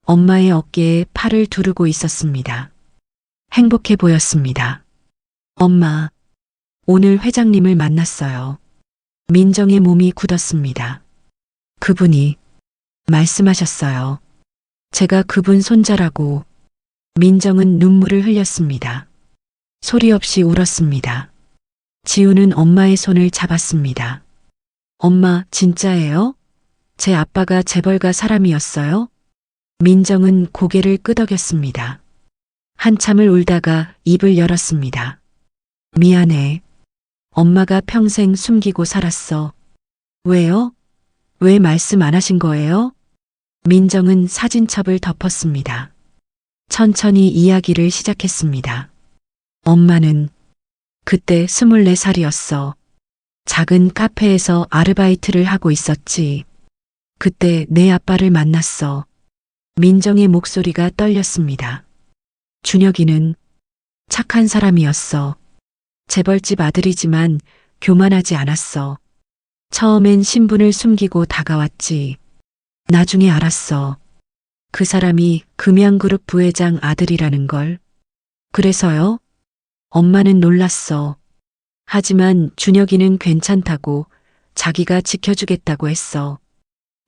엄마의 어깨에 팔을 두르고 있었습니다. 행복해 보였습니다. 엄마, 오늘 회장님을 만났어요. 민정의 몸이 굳었습니다. 그분이 말씀하셨어요. 제가 그분 손자라고. 민정은 눈물을 흘렸습니다. 소리 없이 울었습니다. 지우는 엄마의 손을 잡았습니다. 엄마, 진짜예요? 제 아빠가 재벌가 사람이었어요? 민정은 고개를 끄덕였습니다. 한참을 울다가 입을 열었습니다. 미안해. 엄마가 평생 숨기고 살았어. 왜요? 왜 말씀 안 하신 거예요? 민정은 사진첩을 덮었습니다. 천천히 이야기를 시작했습니다. 엄마는 그때 24살이었어. 작은 카페에서 아르바이트를 하고 있었지. 그때 내 아빠를 만났어. 민정의 목소리가 떨렸습니다. 준혁이는 착한 사람이었어. 재벌집 아들이지만 교만하지 않았어. 처음엔 신분을 숨기고 다가왔지. 나중에 알았어. 그 사람이 금양그룹 부회장 아들이라는 걸. 그래서요? 엄마는 놀랐어. 하지만 준혁이는 괜찮다고 자기가 지켜주겠다고 했어.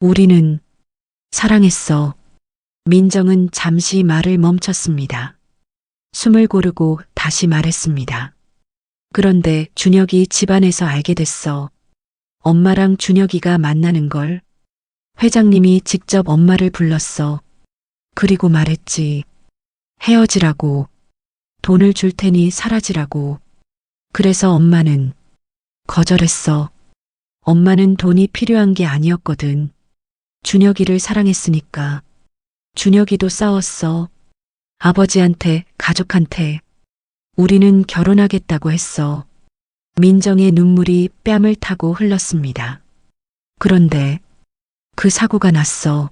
우리는 사랑했어. 민정은 잠시 말을 멈췄습니다. 숨을 고르고 다시 말했습니다. 그런데 준혁이 집안에서 알게 됐어. 엄마랑 준혁이가 만나는 걸. 회장님이 직접 엄마를 불렀어. 그리고 말했지. 헤어지라고. 돈을 줄 테니 사라지라고. 그래서 엄마는 거절했어. 엄마는 돈이 필요한 게 아니었거든. 준혁이를 사랑했으니까. 준혁이도 싸웠어. 아버지한테, 가족한테. 우리는 결혼하겠다고 했어. 민정의 눈물이 뺨을 타고 흘렀습니다. 그런데 그 사고가 났어.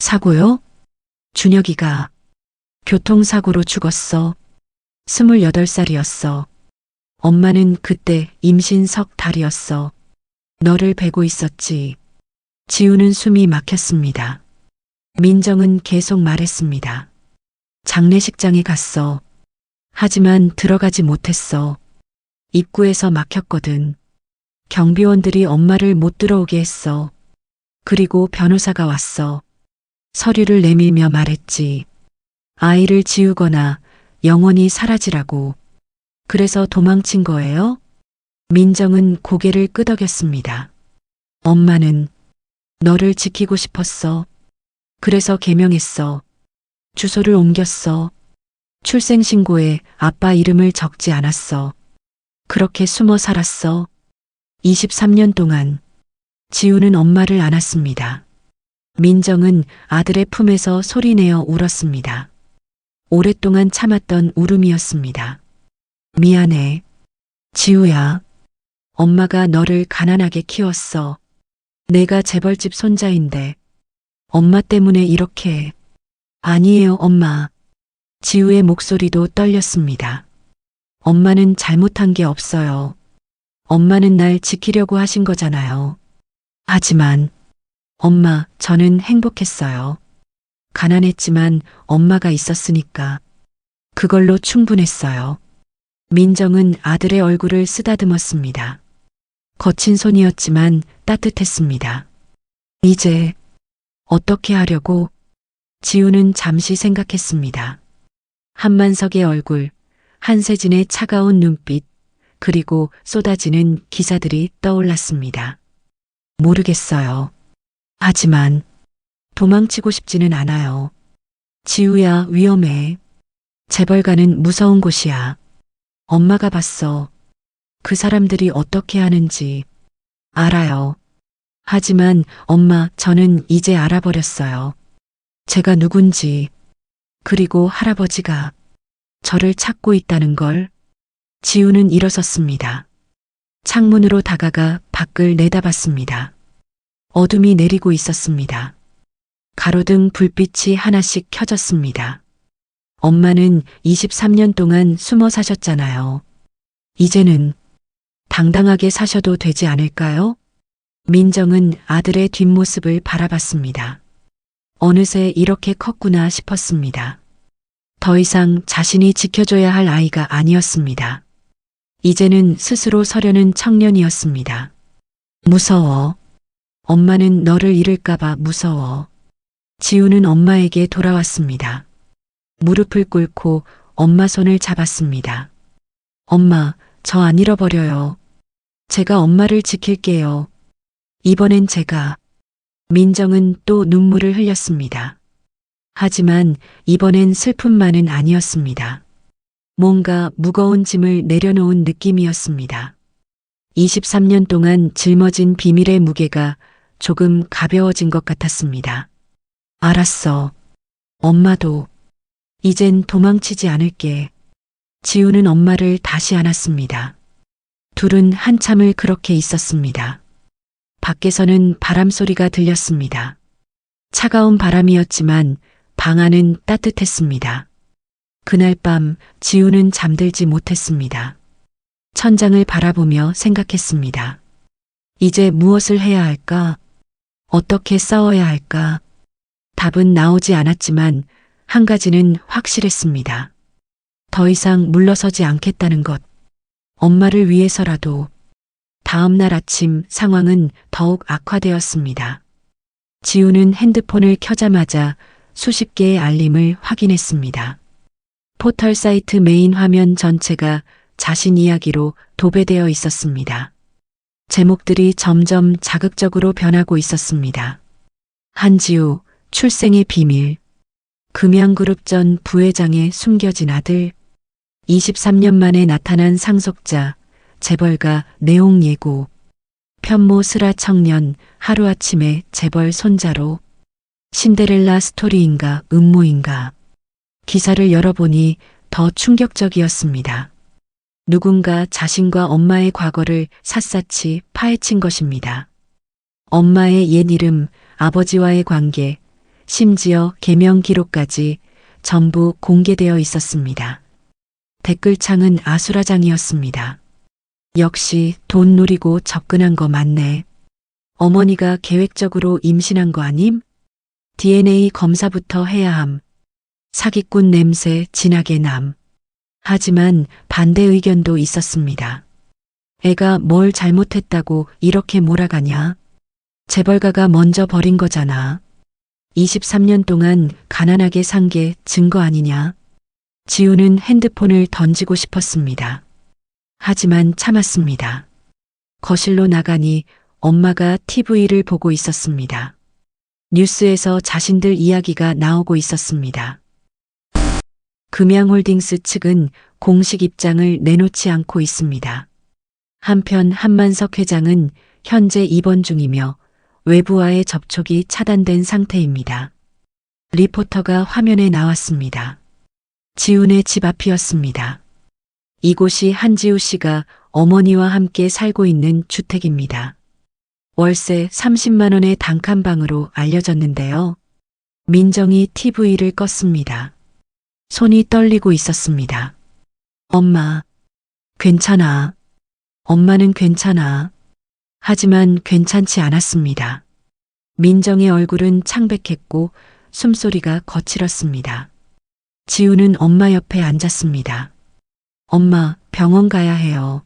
사고요? 준혁이가 교통사고로 죽었어. 28살이었어. 엄마는 그때 임신 석 달이었어. 너를 베고 있었지. 지우는 숨이 막혔습니다. 민정은 계속 말했습니다. 장례식장에 갔어. 하지만 들어가지 못했어. 입구에서 막혔거든. 경비원들이 엄마를 못 들어오게 했어. 그리고 변호사가 왔어. 서류를 내밀며 말했지. 아이를 지우거나 영원히 사라지라고. 그래서 도망친 거예요? 민정은 고개를 끄덕였습니다. 엄마는 너를 지키고 싶었어. 그래서 개명했어. 주소를 옮겼어. 출생신고에 아빠 이름을 적지 않았어. 그렇게 숨어 살았어. 23년 동안. 지우는 엄마를 안았습니다. 민정은 아들의 품에서 소리내어 울었습니다. 오랫동안 참았던 울음이었습니다. 미안해. 지우야. 엄마가 너를 가난하게 키웠어. 내가 재벌집 손자인데 엄마 때문에 이렇게. 아니에요, 엄마. 지우의 목소리도 떨렸습니다. 엄마는 잘못한 게 없어요. 엄마는 날 지키려고 하신 거잖아요. 하지만 엄마, 저는 행복했어요. 가난했지만 엄마가 있었으니까. 그걸로 충분했어요. 민정은 아들의 얼굴을 쓰다듬었습니다. 거친 손이었지만 따뜻했습니다. 이제 어떻게 하려고? 지우는 잠시 생각했습니다. 한만석의 얼굴, 한세진의 차가운 눈빛, 그리고 쏟아지는 기사들이 떠올랐습니다. 모르겠어요. 하지만 도망치고 싶지는 않아요. 지우야, 위험해. 재벌가는 무서운 곳이야. 엄마가 봤어. 그 사람들이 어떻게 하는지. 알아요. 하지만 엄마, 저는 이제 알아버렸어요. 제가 누군지. 그리고 할아버지가 저를 찾고 있다는 걸. 지우는 일어섰습니다. 창문으로 다가가 밖을 내다봤습니다. 어둠이 내리고 있었습니다. 가로등 불빛이 하나씩 켜졌습니다. 엄마는 23년 동안 숨어 사셨잖아요. 이제는 당당하게 사셔도 되지 않을까요? 민정은 아들의 뒷모습을 바라봤습니다. 어느새 이렇게 컸구나 싶었습니다. 더 이상 자신이 지켜줘야 할 아이가 아니었습니다. 이제는 스스로 서려는 청년이었습니다. 무서워. 엄마는 너를 잃을까봐 무서워. 지우는 엄마에게 돌아왔습니다. 무릎을 꿇고 엄마 손을 잡았습니다. 엄마, 저 안 잃어버려요. 제가 엄마를 지킬게요. 이번엔 제가. 민정은 또 눈물을 흘렸습니다. 하지만 이번엔 슬픔만은 아니었습니다. 뭔가 무거운 짐을 내려놓은 느낌이었습니다. 23년 동안 짊어진 비밀의 무게가 조금 가벼워진 것 같았습니다. 알았어. 엄마도. 이젠 도망치지 않을게. 지우는 엄마를 다시 안았습니다. 둘은 한참을 그렇게 있었습니다. 밖에서는 바람 소리가 들렸습니다. 차가운 바람이었지만 방 안은 따뜻했습니다. 그날 밤 지우는 잠들지 못했습니다. 천장을 바라보며 생각했습니다. 이제 무엇을 해야 할까? 어떻게 싸워야 할까? 답은 나오지 않았지만 한 가지는 확실했습니다. 더 이상 물러서지 않겠다는 것. 엄마를 위해서라도. 다음 날 아침 상황은 더욱 악화되었습니다. 지우는 핸드폰을 켜자마자 수십 개의 알림을 확인했습니다. 포털 사이트 메인 화면 전체가 자신 이야기로 도배되어 있었습니다. 제목들이 점점 자극적으로 변하고 있었습니다. 한지우, 출생의 비밀, 금양그룹 전 부회장의 숨겨진 아들, 23년 만에 나타난 상속자, 재벌가 내용 예고, 편모 슬아 청년 하루아침에 재벌 손자로, 신데렐라 스토리인가 음모인가. 기사를 열어보니 더 충격적이었습니다. 누군가 자신과 엄마의 과거를 샅샅이 파헤친 것입니다. 엄마의 옛 이름, 아버지와의 관계, 심지어 개명 기록까지 전부 공개되어 있었습니다. 댓글창은 아수라장이었습니다. 역시 돈 노리고 접근한 거 맞네. 어머니가 계획적으로 임신한 거 아님? DNA 검사부터 해야 함. 사기꾼 냄새 진하게 남. 하지만 반대 의견도 있었습니다. 애가 뭘 잘못했다고 이렇게 몰아가냐? 재벌가가 먼저 버린 거잖아. 23년 동안 가난하게 산 게 증거 아니냐? 지우는 핸드폰을 던지고 싶었습니다. 하지만 참았습니다. 거실로 나가니 엄마가 TV를 보고 있었습니다. 뉴스에서 자신들 이야기가 나오고 있었습니다. 금양홀딩스 측은 공식 입장을 내놓지 않고 있습니다. 한편 한만석 회장은 현재 입원 중이며 외부와의 접촉이 차단된 상태입니다. 리포터가 화면에 나왔습니다. 지훈의 집 앞이었습니다. 이곳이 한지우 씨가 어머니와 함께 살고 있는 주택입니다. 월세 30만 원의 단칸방으로 알려졌는데요. 민정이 TV를 껐습니다. 손이 떨리고 있었습니다. 엄마, 괜찮아. 엄마는 괜찮아. 하지만 괜찮지 않았습니다. 민정의 얼굴은 창백했고 숨소리가 거칠었습니다. 지우는 엄마 옆에 앉았습니다. 엄마, 병원 가야 해요.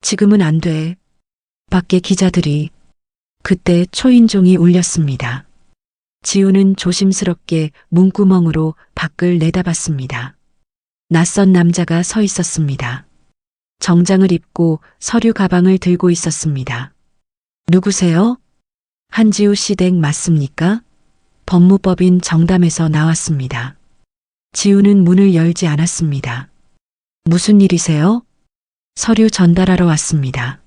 지금은 안 돼. 밖에 기자들이. 그때 초인종이 울렸습니다. 지우는 조심스럽게 문구멍으로 밖을 내다봤습니다. 낯선 남자가 서 있었습니다. 정장을 입고 서류 가방을 들고 있었습니다. 누구세요? 한지우 씨 댁 맞습니까? 법무법인 정담에서 나왔습니다. 지우는 문을 열지 않았습니다. 무슨 일이세요? 서류 전달하러 왔습니다.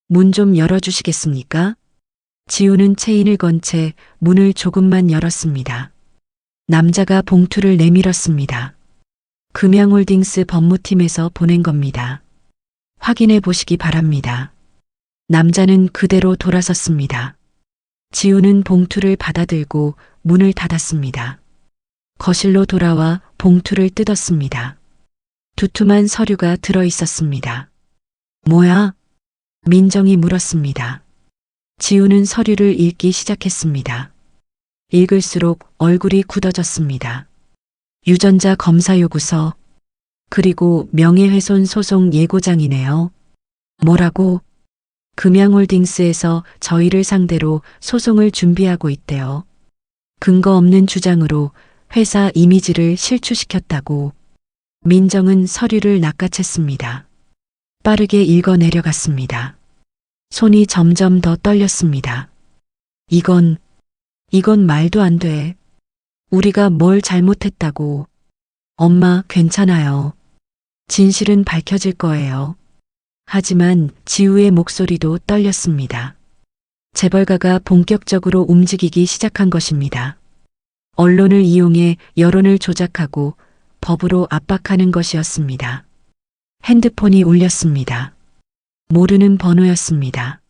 문 좀 열어주시겠습니까? 지우는 체인을 건 채 문을 조금만 열었습니다. 남자가 봉투를 내밀었습니다. 금양홀딩스 법무팀에서 보낸 겁니다. 확인해 보시기 바랍니다. 남자는 그대로 돌아섰습니다. 지우는 봉투를 받아들고 문을 닫았습니다. 거실로 돌아와 봉투를 뜯었습니다. 두툼한 서류가 들어 있었습니다. 뭐야? 민정이 물었습니다. 지우는 서류를 읽기 시작했습니다. 읽을수록 얼굴이 굳어졌습니다. 유전자 검사 요구서, 그리고 명예훼손 소송 예고장이네요. 뭐라고? 금양홀딩스에서 저희를 상대로 소송을 준비하고 있대요. 근거 없는 주장으로 회사 이미지를 실추시켰다고. 민정은 서류를 낚아챘습니다. 빠르게 읽어 내려갔습니다. 손이 점점 더 떨렸습니다. 이건 말도 안 돼. 우리가 뭘 잘못했다고. 엄마, 괜찮아요. 진실은 밝혀질 거예요. 하지만 지우의 목소리도 떨렸습니다. 재벌가가 본격적으로 움직이기 시작한 것입니다. 언론을 이용해 여론을 조작하고 법으로 압박하는 것이었습니다. 핸드폰이 울렸습니다. 모르는 번호였습니다.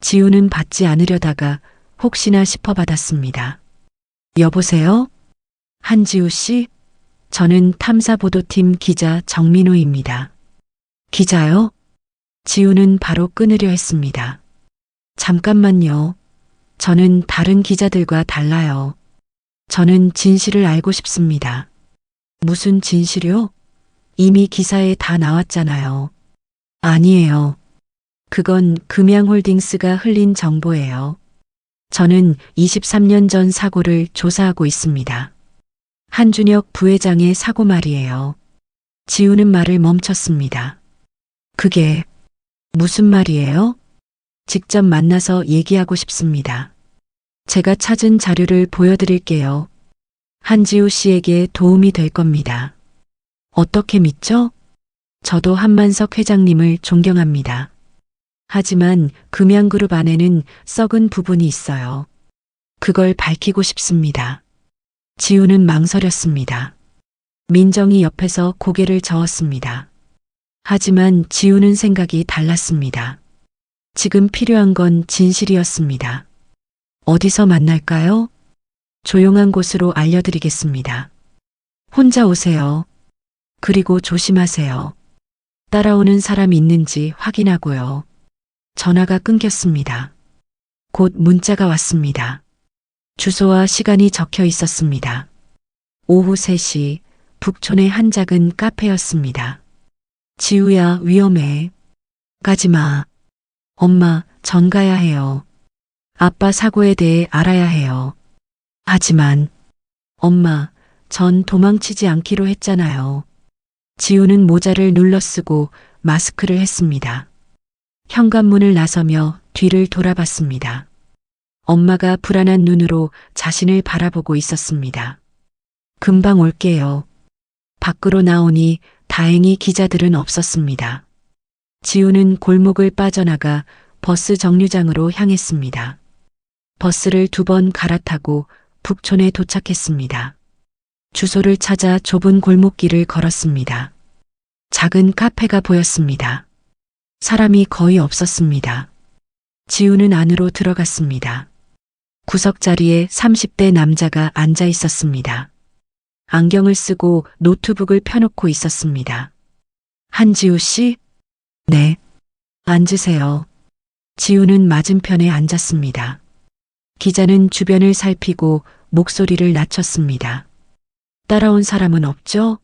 지우는 받지 않으려다가 혹시나 싶어 받았습니다. 여보세요? 한지우 씨? 저는 탐사보도팀 기자 정민호입니다. 기자요? 지우는 바로 끊으려 했습니다. 잠깐만요. 저는 다른 기자들과 달라요. 저는 진실을 알고 싶습니다. 무슨 진실이요? 이미 기사에 다 나왔잖아요. 아니에요. 그건 금양홀딩스가 흘린 정보예요. 저는 23년 전 사고를 조사하고 있습니다. 한준혁 부회장의 사고 말이에요. 지우는 말을 멈췄습니다. 그게 무슨 말이에요? 직접 만나서 얘기하고 싶습니다. 제가 찾은 자료를 보여드릴게요. 한지우 씨에게 도움이 될 겁니다. 어떻게 믿죠? 저도 한만석 회장님을 존경합니다. 하지만 금양그룹 안에는 썩은 부분이 있어요. 그걸 밝히고 싶습니다. 지우는 망설였습니다. 민정이 옆에서 고개를 저었습니다. 하지만 지우는 생각이 달랐습니다. 지금 필요한 건 진실이었습니다. 어디서 만날까요? 조용한 곳으로 알려드리겠습니다. 혼자 오세요. 그리고 조심하세요. 따라오는 사람이 있는지 확인하고요. 전화가 끊겼습니다. 곧 문자가 왔습니다. 주소와 시간이 적혀 있었습니다. 오후 3시 북촌의 한 작은 카페였습니다. 지우야, 위험해. 가지마. 엄마, 전 가야 해요. 아빠 사고에 대해 알아야 해요. 하지만 엄마, 전 도망치지 않기로 했잖아요. 지우는 모자를 눌러쓰고 마스크를 했습니다. 현관문을 나서며 뒤를 돌아봤습니다. 엄마가 불안한 눈으로 자신을 바라보고 있었습니다. 금방 올게요. 밖으로 나오니 다행히 기자들은 없었습니다. 지우는 골목을 빠져나가 버스 정류장으로 향했습니다. 버스를 2번 갈아타고 북촌에 도착했습니다. 주소를 찾아 좁은 골목길을 걸었습니다. 작은 카페가 보였습니다. 사람이 거의 없었습니다. 지우는 안으로 들어갔습니다. 구석자리에 30대 남자가 앉아 있었습니다. 안경을 쓰고 노트북을 펴놓고 있었습니다. 한지우 씨? 네. 앉으세요. 지우는 맞은편에 앉았습니다. 기자는 주변을 살피고 목소리를 낮췄습니다. 따라온 사람은 없죠?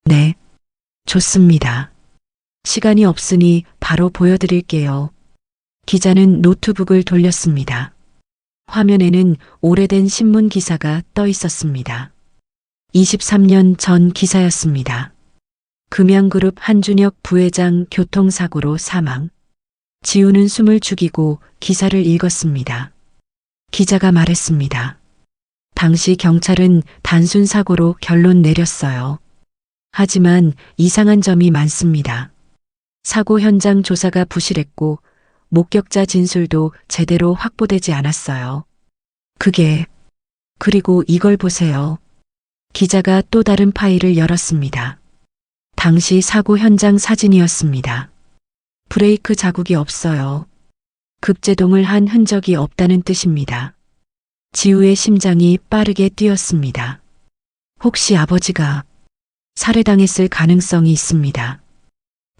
네. 좋습니다. 시간이 없으니 바로 보여드릴게요. 기자는 노트북을 돌렸습니다. 화면에는 오래된 신문 기사가 떠 있었습니다. 23년 전 기사였습니다. 금양그룹 한준혁 부회장 교통사고로 사망. 지우는 숨을 죽이고 기사를 읽었습니다. 기자가 말했습니다. 당시 경찰은 단순 사고로 결론 내렸어요. 하지만 이상한 점이 많습니다. 사고 현장 조사가 부실했고 목격자 진술도 제대로 확보되지 않았어요. 그리고 이걸 보세요. 기자가 또 다른 파일을 열었습니다. 당시 사고 현장 사진이었습니다. 브레이크 자국이 없어요. 급제동을 한 흔적이 없다는 뜻입니다. 지우의 심장이 빠르게 뛰었습니다. 혹시 아버지가 살해당했을 가능성이 있습니다.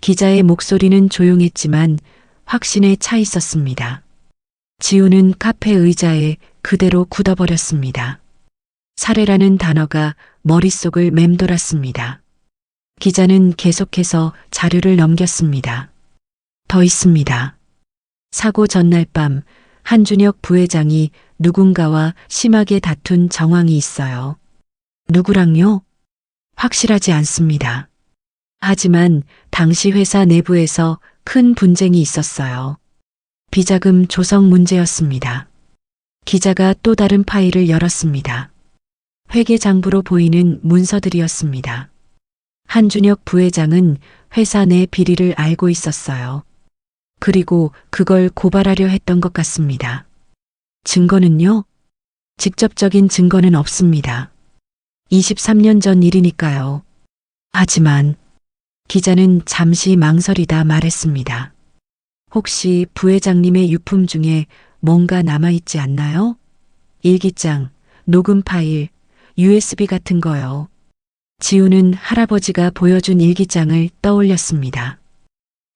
기자의 목소리는 조용했지만 확신에 차 있었습니다. 지우는 카페 의자에 그대로 굳어버렸습니다. 살해라는 단어가 머릿속을 맴돌았습니다. 기자는 계속해서 자료를 넘겼습니다. 더 있습니다. 사고 전날 밤 한준혁 부회장이 누군가와 심하게 다툰 정황이 있어요. 누구랑요? 확실하지 않습니다. 하지만 당시 회사 내부에서 큰 분쟁이 있었어요. 비자금 조성 문제였습니다. 기자가 또 다른 파일을 열었습니다. 회계장부로 보이는 문서들이었습니다. 한준혁 부회장은 회사 내 비리를 알고 있었어요. 그리고 그걸 고발하려 했던 것 같습니다. 증거는요? 직접적인 증거는 없습니다. 23년 전 일이니까요. 하지만 기자는 잠시 망설이다 말했습니다. 혹시 부회장님의 유품 중에 뭔가 남아있지 않나요? 일기장, 녹음 파일, USB 같은 거요. 지우는 할아버지가 보여준 일기장을 떠올렸습니다.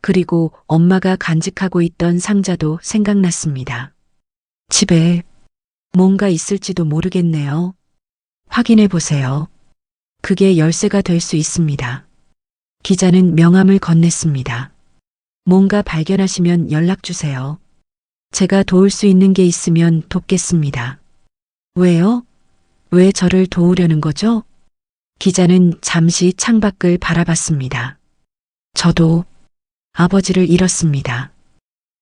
그리고 엄마가 간직하고 있던 상자도 생각났습니다. 집에 뭔가 있을지도 모르겠네요. 확인해 보세요. 그게 열쇠가 될 수 있습니다. 기자는 명함을 건넸습니다. 뭔가 발견하시면 연락 주세요. 제가 도울 수 있는 게 있으면 돕겠습니다. 왜요? 왜 저를 도우려는 거죠? 기자는 잠시 창밖을 바라봤습니다. 저도 아버지를 잃었습니다.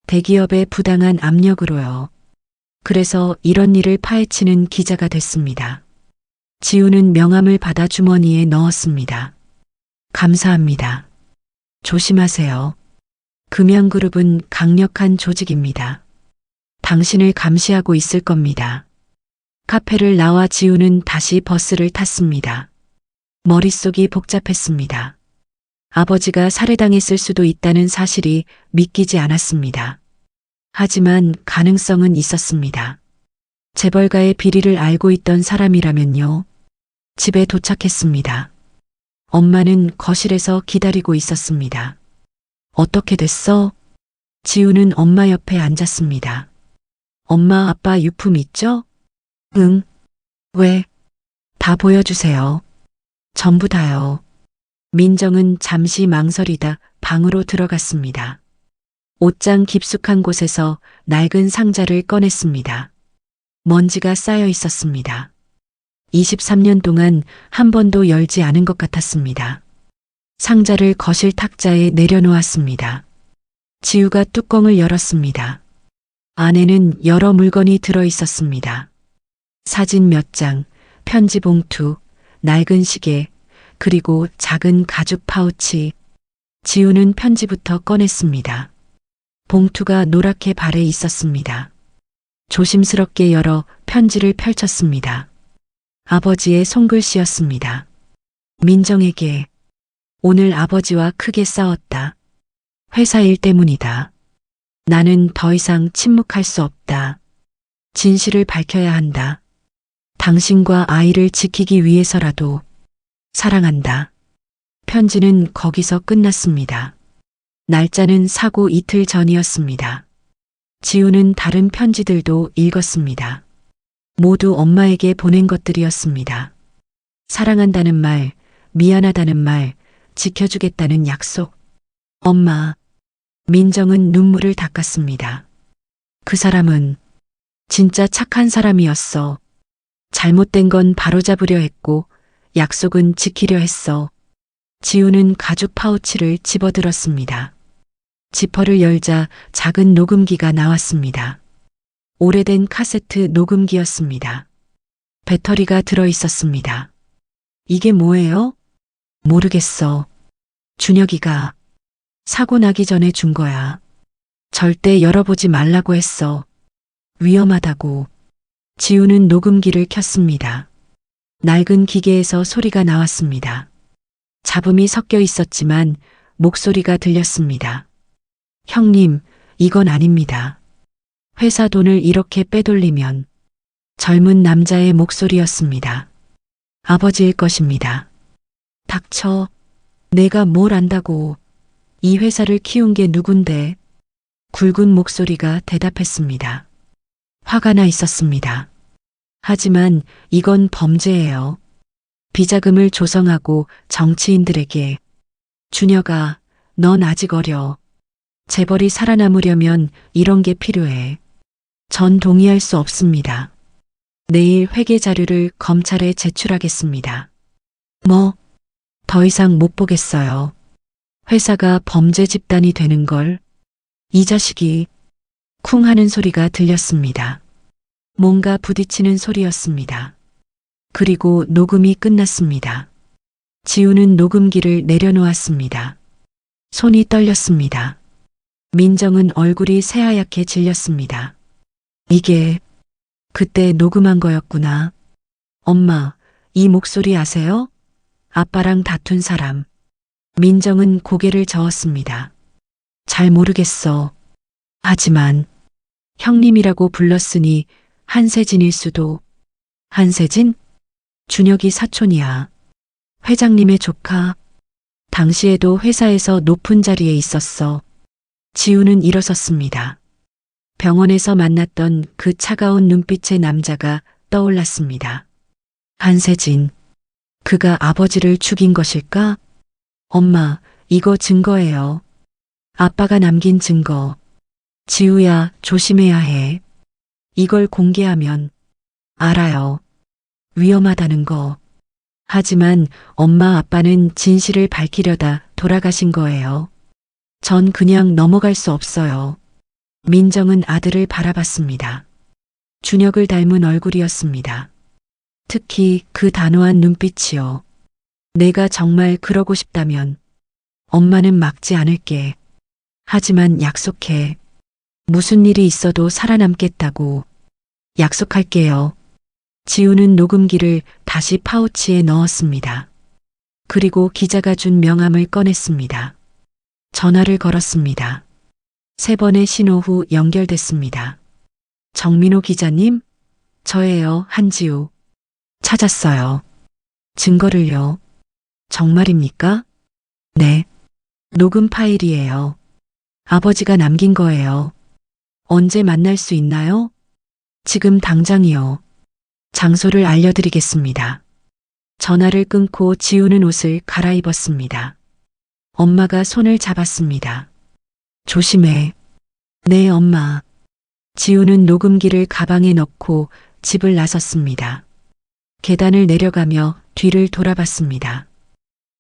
대기업의 부당한 압력으로요. 그래서 이런 일을 파헤치는 기자가 됐습니다. 지우는 명함을 받아 주머니에 넣었습니다. 감사합니다. 조심하세요. 금양그룹은 강력한 조직입니다. 당신을 감시하고 있을 겁니다. 카페를 나와 지우는 다시 버스를 탔습니다. 머릿속이 복잡했습니다. 아버지가 살해당했을 수도 있다는 사실이 믿기지 않았습니다. 하지만 가능성은 있었습니다. 재벌가의 비리를 알고 있던 사람이라면요. 집에 도착했습니다. 엄마는 거실에서 기다리고 있었습니다. 어떻게 됐어? 지우는 엄마 옆에 앉았습니다. 엄마, 아빠 유품 있죠? 응. 왜? 다 보여주세요. 전부 다요. 민정은 잠시 망설이다 방으로 들어갔습니다. 옷장 깊숙한 곳에서 낡은 상자를 꺼냈습니다. 먼지가 쌓여 있었습니다. 23년 동안 한 번도 열지 않은 것 같았습니다. 상자를 거실 탁자에 내려놓았습니다. 지우가 뚜껑을 열었습니다. 안에는 여러 물건이 들어 있었습니다. 사진 몇 장, 편지 봉투, 낡은 시계, 그리고 작은 가죽 파우치. 지우는 편지부터 꺼냈습니다. 봉투가 노랗게 발에 있었습니다. 조심스럽게 열어 편지를 펼쳤습니다. 아버지의 손글씨였습니다. 민정에게 오늘 아버지와 크게 싸웠다. 회사 일 때문이다. 나는 더 이상 침묵할 수 없다. 진실을 밝혀야 한다. 당신과 아이를 지키기 위해서라도 사랑한다. 편지는 거기서 끝났습니다. 날짜는 사고 이틀 전이었습니다. 지우는 다른 편지들도 읽었습니다. 모두 엄마에게 보낸 것들이었습니다. 사랑한다는 말, 미안하다는 말, 지켜주겠다는 약속. 엄마. 민정은 눈물을 닦았습니다. 그 사람은 진짜 착한 사람이었어. 잘못된 건 바로잡으려 했고 약속은 지키려 했어. 지우는 가죽 파우치를 집어들었습니다. 지퍼를 열자 작은 녹음기가 나왔습니다. 오래된 카세트 녹음기였습니다. 배터리가 들어 있었습니다. 이게 뭐예요? 모르겠어. 준혁이가 사고 나기 전에 준 거야. 절대 열어보지 말라고 했어. 위험하다고. 지우는 녹음기를 켰습니다. 낡은 기계에서 소리가 나왔습니다. 잡음이 섞여 있었지만 목소리가 들렸습니다. 형님, 이건 아닙니다. 회사 돈을 이렇게 빼돌리면. 젊은 남자의 목소리였습니다. 아버지일 것입니다. 닥쳐. 내가 뭘 안다고. 이 회사를 키운 게 누군데. 굵은 목소리가 대답했습니다. 화가 나 있었습니다. 하지만 이건 범죄예요. 비자금을 조성하고 정치인들에게. 준혁아, 넌 아직 어려. 재벌이 살아남으려면 이런 게 필요해. 전 동의할 수 없습니다. 내일 회계 자료를 검찰에 제출하겠습니다. 뭐? 더 이상 못 보겠어요. 회사가 범죄 집단이 되는 걸. 이 자식이 쿵 하는 소리가 들렸습니다. 뭔가 부딪히는 소리였습니다. 그리고 녹음이 끝났습니다. 지우는 녹음기를 내려놓았습니다. 손이 떨렸습니다. 민정은 얼굴이 새하얗게 질렸습니다. 이게 그때 녹음한 거였구나. 엄마, 이 목소리 아세요? 아빠랑 다툰 사람. 민정은 고개를 저었습니다. 잘 모르겠어. 하지만 형님이라고 불렀으니 한세진일 수도. 한세진? 준혁이 사촌이야. 회장님의 조카. 당시에도 회사에서 높은 자리에 있었어. 지우는 일어섰습니다. 병원에서 만났던 그 차가운 눈빛의 남자가 떠올랐습니다. 한세진. 그가 아버지를 죽인 것일까? 엄마, 이거 증거예요. 아빠가 남긴 증거. 지우야, 조심해야 해. 이걸 공개하면. 알아요. 위험하다는 거. 하지만 엄마 아빠는 진실을 밝히려다 돌아가신 거예요. 전 그냥 넘어갈 수 없어요. 민정은 아들을 바라봤습니다. 준혁을 닮은 얼굴이었습니다. 특히 그 단호한 눈빛이요. 내가 정말 그러고 싶다면 엄마는 막지 않을게. 하지만 약속해. 무슨 일이 있어도 살아남겠다고. 약속할게요. 지우는 녹음기를 다시 파우치에 넣었습니다. 그리고 기자가 준 명함을 꺼냈습니다. 전화를 걸었습니다. 3번의 신호 후 연결됐습니다. 정민호 기자님? 저예요, 한지우. 찾았어요. 증거를요. 정말입니까? 네. 녹음 파일이에요. 아버지가 남긴 거예요. 언제 만날 수 있나요? 지금 당장이요. 장소를 알려드리겠습니다. 전화를 끊고 지우는 옷을 갈아입었습니다. 엄마가 손을 잡았습니다. 조심해. 네, 엄마. 지우는 녹음기를 가방에 넣고 집을 나섰습니다. 계단을 내려가며 뒤를 돌아봤습니다.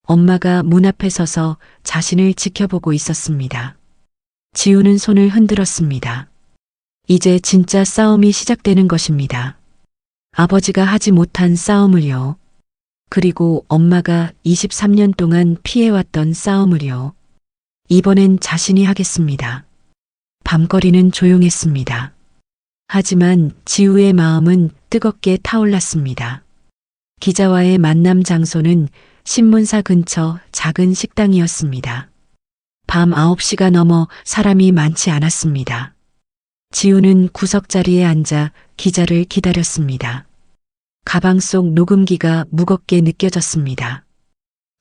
엄마가 문 앞에 서서 자신을 지켜보고 있었습니다. 지우는 손을 흔들었습니다. 이제 진짜 싸움이 시작되는 것입니다. 아버지가 하지 못한 싸움을요. 그리고 엄마가 23년 동안 피해왔던 싸움을요. 이번엔 자신이 하겠습니다. 밤거리는 조용했습니다. 하지만 지우의 마음은 뜨겁게 타올랐습니다. 기자와의 만남 장소는 신문사 근처 작은 식당이었습니다. 밤 9시가 넘어 사람이 많지 않았습니다. 지우는 구석자리에 앉아 기자를 기다렸습니다. 가방 속 녹음기가 무겁게 느껴졌습니다.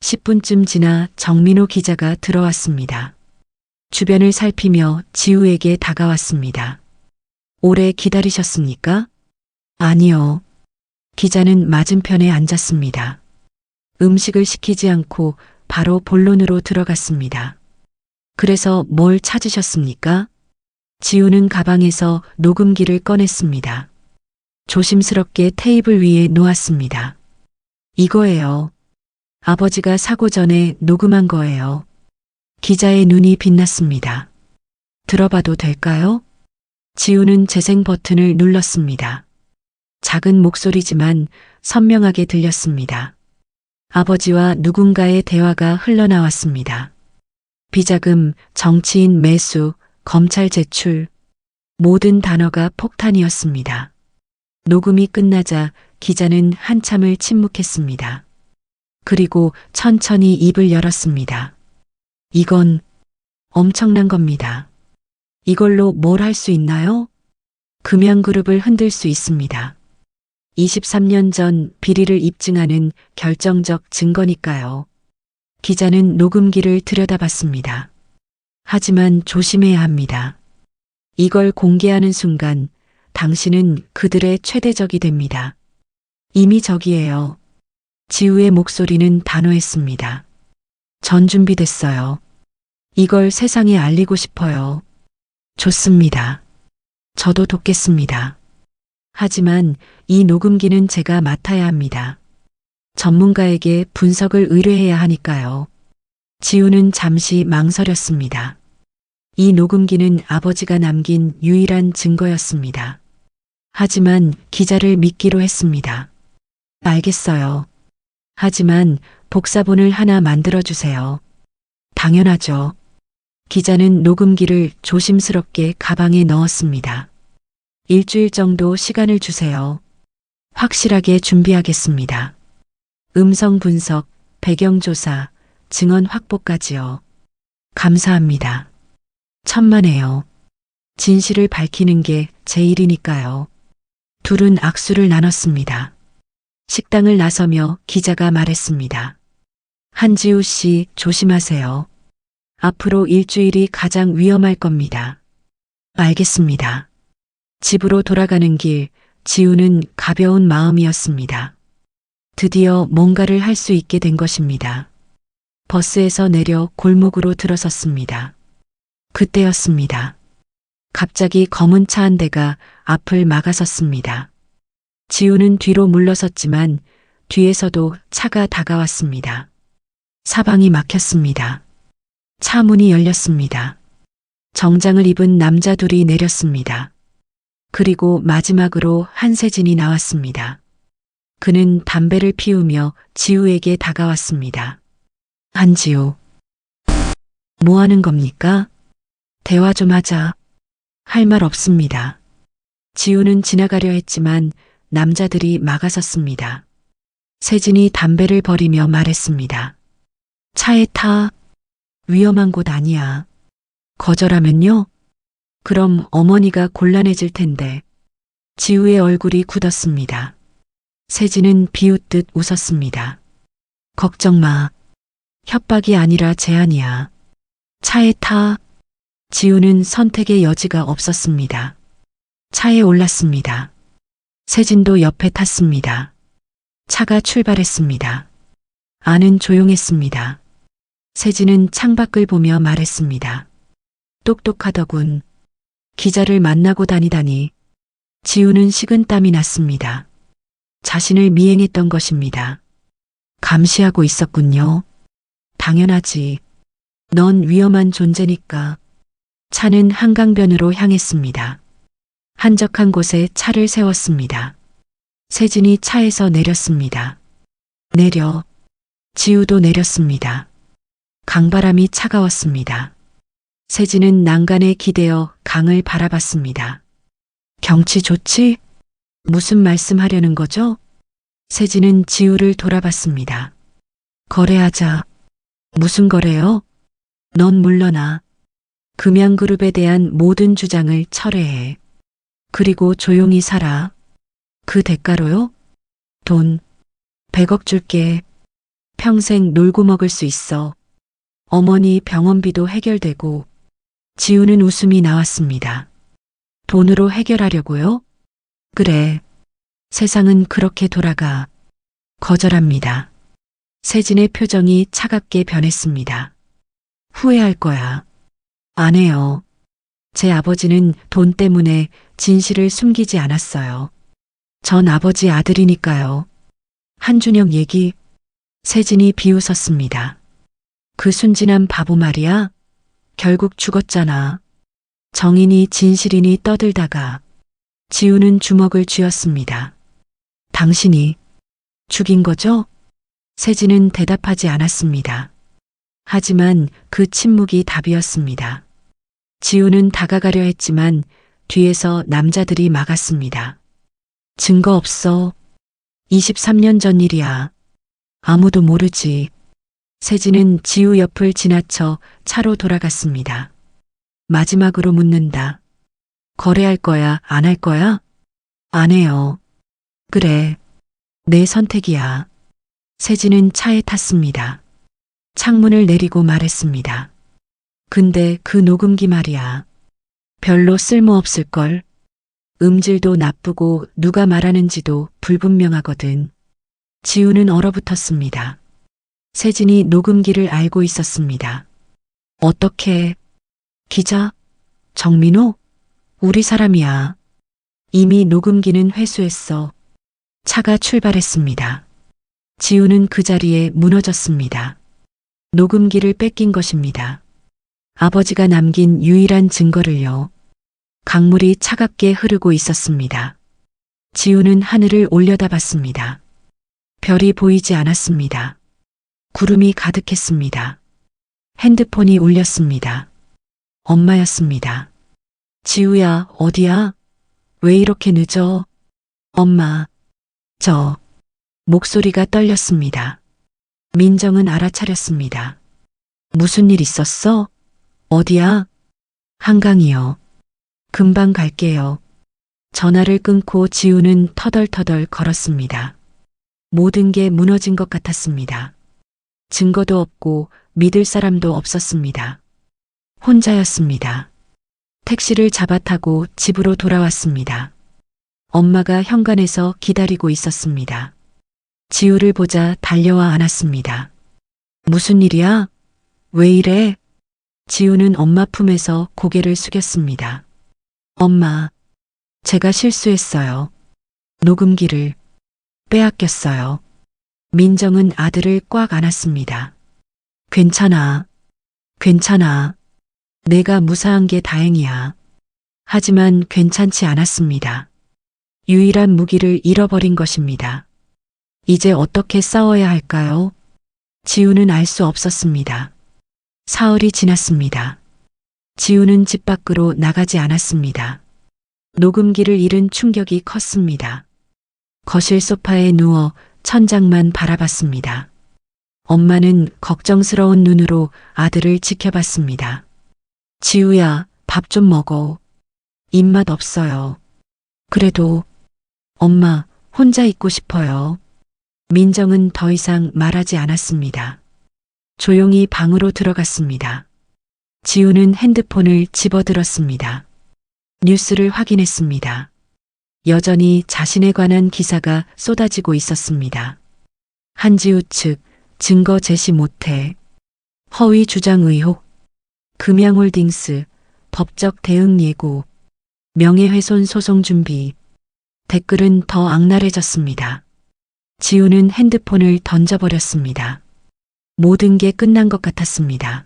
10분쯤 지나 정민호 기자가 들어왔습니다. 주변을 살피며 지우에게 다가왔습니다. 오래 기다리셨습니까? 아니요. 기자는 맞은편에 앉았습니다. 음식을 시키지 않고 바로 본론으로 들어갔습니다. 그래서 뭘 찾으셨습니까? 지우는 가방에서 녹음기를 꺼냈습니다. 조심스럽게 테이블 위에 놓았습니다. 이거예요. 아버지가 사고 전에 녹음한 거예요. 기자의 눈이 빛났습니다. 들어봐도 될까요? 지우는 재생 버튼을 눌렀습니다. 작은 목소리지만 선명하게 들렸습니다. 아버지와 누군가의 대화가 흘러나왔습니다. 비자금, 정치인 매수, 검찰 제출, 모든 단어가 폭탄이었습니다. 녹음이 끝나자 기자는 한참을 침묵했습니다. 그리고 천천히 입을 열었습니다. 이건 엄청난 겁니다. 이걸로 뭘 할 수 있나요? 금양그룹을 흔들 수 있습니다. 23년 전 비리를 입증하는 결정적 증거니까요. 기자는 녹음기를 들여다봤습니다. 하지만 조심해야 합니다. 이걸 공개하는 순간 당신은 그들의 최대적이 됩니다. 이미 적이에요. 지우의 목소리는 단호했습니다. 전 준비됐어요. 이걸 세상에 알리고 싶어요. 좋습니다. 저도 돕겠습니다. 하지만 이 녹음기는 제가 맡아야 합니다. 전문가에게 분석을 의뢰해야 하니까요. 지우는 잠시 망설였습니다. 이 녹음기는 아버지가 남긴 유일한 증거였습니다. 하지만 기자를 믿기로 했습니다. 알겠어요. 하지만 복사본을 하나 만들어주세요. 당연하죠. 기자는 녹음기를 조심스럽게 가방에 넣었습니다. 일주일 정도 시간을 주세요. 확실하게 준비하겠습니다. 음성 분석, 배경조사, 증언 확보까지요. 감사합니다. 천만에요. 진실을 밝히는 게 제 일이니까요. 둘은 악수를 나눴습니다. 식당을 나서며 기자가 말했습니다. 한지우 씨, 조심하세요. 앞으로 일주일이 가장 위험할 겁니다. 알겠습니다. 집으로 돌아가는 길, 지우는 가벼운 마음이었습니다. 드디어 뭔가를 할 수 있게 된 것입니다. 버스에서 내려 골목으로 들어섰습니다. 그때였습니다. 갑자기 검은 차 한 대가 앞을 막아섰습니다. 지우는 뒤로 물러섰지만 뒤에서도 차가 다가왔습니다. 사방이 막혔습니다. 차 문이 열렸습니다. 정장을 입은 남자 둘이 내렸습니다. 그리고 마지막으로 한세진이 나왔습니다. 그는 담배를 피우며 지우에게 다가왔습니다. 한지우. 뭐 하는 겁니까? 대화 좀 하자. 할 말 없습니다. 지우는 지나가려 했지만 남자들이 막아섰습니다. 세진이 담배를 버리며 말했습니다. 차에 타. 위험한 곳 아니야. 거절하면요? 그럼 어머니가 곤란해질 텐데. 지우의 얼굴이 굳었습니다. 세진은 비웃듯 웃었습니다. 걱정 마. 협박이 아니라 제안이야. 차에 타. 지우는 선택의 여지가 없었습니다. 차에 올랐습니다. 세진도 옆에 탔습니다. 차가 출발했습니다. 안은 조용했습니다. 세진은 창밖을 보며 말했습니다. 똑똑하더군. 기자를 만나고 다니다니. 지우는 식은땀이 났습니다. 자신을 미행했던 것입니다. 감시하고 있었군요. 당연하지. 넌 위험한 존재니까. 차는 한강변으로 향했습니다. 한적한 곳에 차를 세웠습니다. 세진이 차에서 내렸습니다. 내려. 지우도 내렸습니다. 강바람이 차가웠습니다. 세진은 난간에 기대어 강을 바라봤습니다. 경치 좋지? 무슨 말씀하려는 거죠? 세진은 지우를 돌아봤습니다. 거래하자. 무슨 거래요? 넌 물러나. 금양그룹에 대한 모든 주장을 철회해. 그리고 조용히 살아. 그 대가로요? 돈 100억 줄게. 평생 놀고 먹을 수 있어. 어머니 병원비도 해결되고. 지우는 웃음이 나왔습니다. 돈으로 해결하려고요? 그래. 세상은 그렇게 돌아가. 거절합니다. 세진의 표정이 차갑게 변했습니다. 후회할 거야. 안 해요. 제 아버지는 돈 때문에 진실을 숨기지 않았어요. 전 아버지 아들이니까요. 한준혁 얘기. 세진이 비웃었습니다. 그 순진한 바보 말이야. 결국 죽었잖아. 정인이 진실이니 떠들다가 지우는 주먹을 쥐었습니다. 당신이 죽인 거죠? 세진은 대답하지 않았습니다. 하지만 그 침묵이 답이었습니다. 지우는 다가가려 했지만 뒤에서 남자들이 막았습니다. 증거 없어. 23년 전 일이야. 아무도 모르지. 세진은 지우 옆을 지나쳐 차로 돌아갔습니다. 마지막으로 묻는다. 거래할 거야, 안 할 거야? 안 해요. 그래. 내 선택이야. 세진은 차에 탔습니다. 창문을 내리고 말했습니다. 근데 그 녹음기 말이야. 별로 쓸모없을걸. 음질도 나쁘고 누가 말하는지도 불분명하거든. 지우는 얼어붙었습니다. 세진이 녹음기를 알고 있었습니다. 어떻게? 기자? 정민호? 우리 사람이야. 이미 녹음기는 회수했어. 차가 출발했습니다. 지우는 그 자리에 무너졌습니다. 녹음기를 뺏긴 것입니다. 아버지가 남긴 유일한 증거를요. 강물이 차갑게 흐르고 있었습니다. 지우는 하늘을 올려다봤습니다. 별이 보이지 않았습니다. 구름이 가득했습니다. 핸드폰이 울렸습니다. 엄마였습니다. 지우야, 어디야? 왜 이렇게 늦어? 엄마, 목소리가 떨렸습니다. 민정은 알아차렸습니다. 무슨 일 있었어? 어디야? 한강이요. 금방 갈게요. 전화를 끊고 지우는 터덜터덜 걸었습니다. 모든 게 무너진 것 같았습니다. 증거도 없고 믿을 사람도 없었습니다. 혼자였습니다. 택시를 잡아 타고 집으로 돌아왔습니다. 엄마가 현관에서 기다리고 있었습니다. 지우를 보자 달려와 안았습니다. 무슨 일이야? 왜 이래? 지우는 엄마 품에서 고개를 숙였습니다. 엄마, 제가 실수했어요. 녹음기를 빼앗겼어요. 민정은 아들을 꽉 안았습니다. 괜찮아. 괜찮아. 내가 무사한 게 다행이야. 하지만 괜찮지 않았습니다. 유일한 무기를 잃어버린 것입니다. 이제 어떻게 싸워야 할까요? 지우는 알 수 없었습니다. 사흘이 지났습니다. 지우는 집 밖으로 나가지 않았습니다. 녹음기를 잃은 충격이 컸습니다. 거실 소파에 누워 천장만 바라봤습니다. 엄마는 걱정스러운 눈으로 아들을 지켜봤습니다. 지우야, 밥 좀 먹어. 입맛 없어요. 그래도 엄마, 혼자 있고 싶어요. 민정은 더 이상 말하지 않았습니다. 조용히 방으로 들어갔습니다. 지우는 핸드폰을 집어들었습니다. 뉴스를 확인했습니다. 여전히 자신에 관한 기사가 쏟아지고 있었습니다. 한지우 측 증거 제시 못해, 허위 주장 의혹, 금양홀딩스 법적 대응 예고, 명예훼손 소송 준비. 댓글은 더 악랄해졌습니다. 지우는 핸드폰을 던져버렸습니다. 모든 게 끝난 것 같았습니다.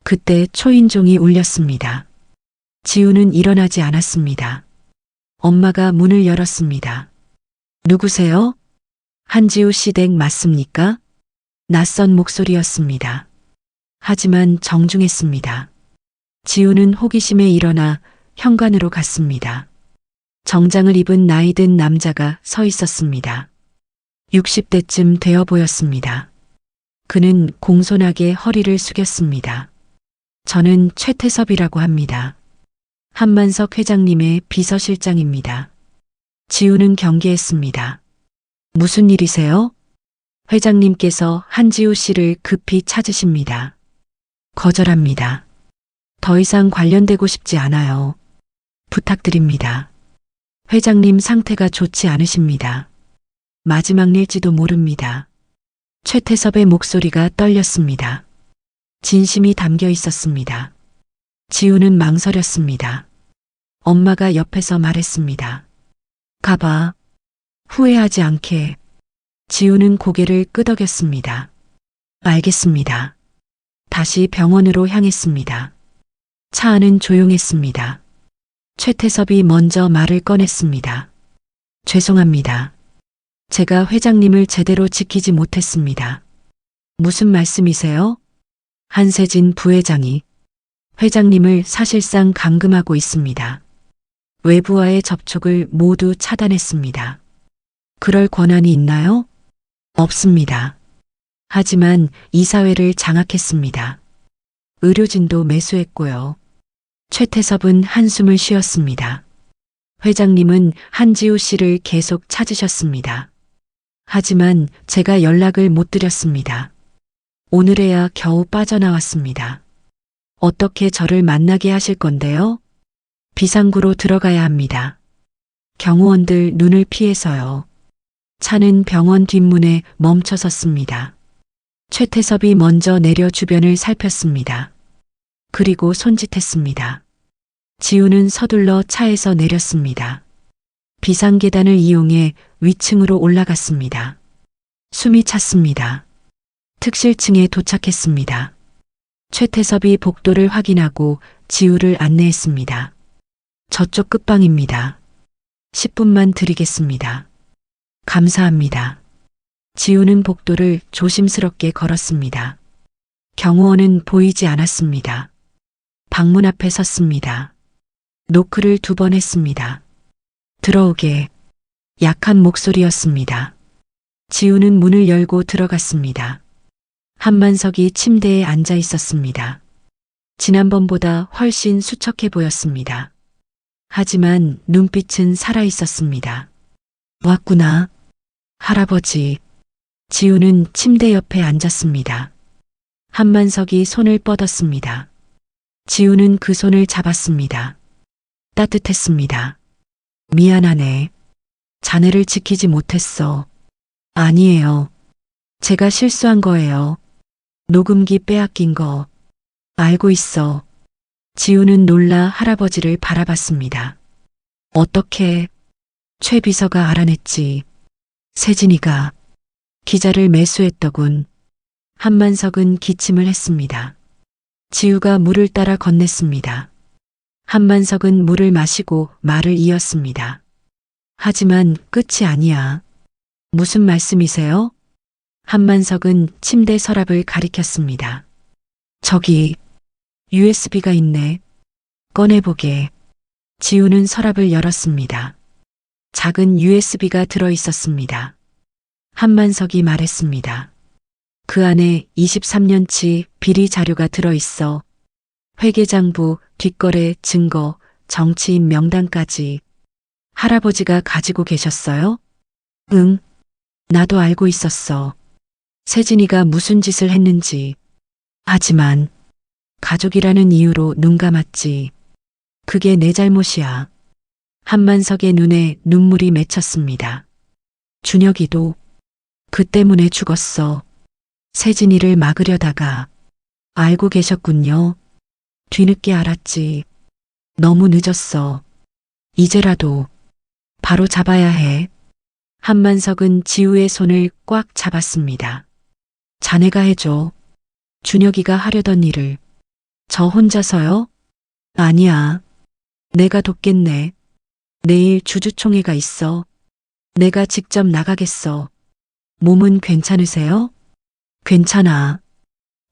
그때 초인종이 울렸습니다. 지우는 일어나지 않았습니다. 엄마가 문을 열었습니다. 누구세요? 한지우 씨 댁 맞습니까? 낯선 목소리였습니다. 하지만 정중했습니다. 지우는 호기심에 일어나 현관으로 갔습니다. 정장을 입은 나이든 남자가 서 있었습니다. 60대쯤 되어 보였습니다. 그는 공손하게 허리를 숙였습니다. 저는 최태섭이라고 합니다. 한만석 회장님의 비서실장입니다. 지우는 경계했습니다. 무슨 일이세요? 회장님께서 한지우 씨를 급히 찾으십니다. 거절합니다. 더 이상 관련되고 싶지 않아요. 부탁드립니다. 회장님 상태가 좋지 않으십니다. 마지막 일지도 모릅니다. 최태섭의 목소리가 떨렸습니다. 진심이 담겨 있었습니다. 지우는 망설였습니다. 엄마가 옆에서 말했습니다. 가봐. 후회하지 않게. 지우는 고개를 끄덕였습니다. 알겠습니다. 다시 병원으로 향했습니다. 차 안은 조용했습니다. 최태섭이 먼저 말을 꺼냈습니다. 죄송합니다. 제가 회장님을 제대로 지키지 못했습니다. 무슨 말씀이세요? 한세진 부회장이 회장님을 사실상 감금하고 있습니다. 외부와의 접촉을 모두 차단했습니다. 그럴 권한이 있나요? 없습니다. 하지만 이사회를 장악했습니다. 의료진도 매수했고요. 최태섭은 한숨을 쉬었습니다. 회장님은 한지우 씨를 계속 찾으셨습니다. 하지만 제가 연락을 못 드렸습니다. 오늘에야 겨우 빠져나왔습니다. 어떻게 저를 만나게 하실 건데요? 비상구로 들어가야 합니다. 경호원들 눈을 피해서요. 차는 병원 뒷문에 멈춰 섰습니다. 최태섭이 먼저 내려 주변을 살폈습니다. 그리고 손짓했습니다. 지우는 서둘러 차에서 내렸습니다. 비상계단을 이용해 위층으로 올라갔습니다. 숨이 찼습니다. 특실층에 도착했습니다. 최태섭이 복도를 확인하고 지우를 안내했습니다. 저쪽 끝방입니다. 10분만 드리겠습니다. 감사합니다. 지우는 복도를 조심스럽게 걸었습니다. 경호원은 보이지 않았습니다. 방문 앞에 섰습니다. 노크를 2번 했습니다. 들어오게. 약한 목소리였습니다. 지우는 문을 열고 들어갔습니다. 한만석이 침대에 앉아 있었습니다. 지난번보다 훨씬 수척해 보였습니다. 하지만 눈빛은 살아 있었습니다. 왔구나. 할아버지. 지우는 침대 옆에 앉았습니다. 한만석이 손을 뻗었습니다. 지우는 그 손을 잡았습니다. 따뜻했습니다. 미안하네. 자네를 지키지 못했어. 아니에요. 제가 실수한 거예요. 녹음기 빼앗긴 거. 알고 있어. 지우는 놀라 할아버지를 바라봤습니다. 어떻게? 최 비서가 알아냈지. 세진이가 기자를 매수했더군. 한만석은 기침을 했습니다. 지우가 물을 따라 건넸습니다. 한만석은 물을 마시고 말을 이었습니다. 하지만 끝이 아니야. 무슨 말씀이세요? 한만석은 침대 서랍을 가리켰습니다. 저기 USB가 있네. 꺼내보게. 지우는 서랍을 열었습니다. 작은 USB가 들어 있었습니다. 한만석이 말했습니다. 그 안에 23년치 비리 자료가 들어 있어. 회계장부, 뒷거래, 증거, 정치인 명단까지. 할아버지가 가지고 계셨어요? 응. 나도 알고 있었어. 세진이가 무슨 짓을 했는지. 하지만 가족이라는 이유로 눈 감았지. 그게 내 잘못이야. 한만석의 눈에 눈물이 맺혔습니다. 준혁이도 그 때문에 죽었어. 세진이를 막으려다가 알고 계셨군요. 뒤늦게 알았지. 너무 늦었어. 이제라도 바로 잡아야 해. 한만석은 지우의 손을 꽉 잡았습니다. 자네가 해줘. 준혁이가 하려던 일을. 저 혼자서요? 아니야. 내가 돕겠네. 내일 주주총회가 있어. 내가 직접 나가겠어. 몸은 괜찮으세요? 괜찮아.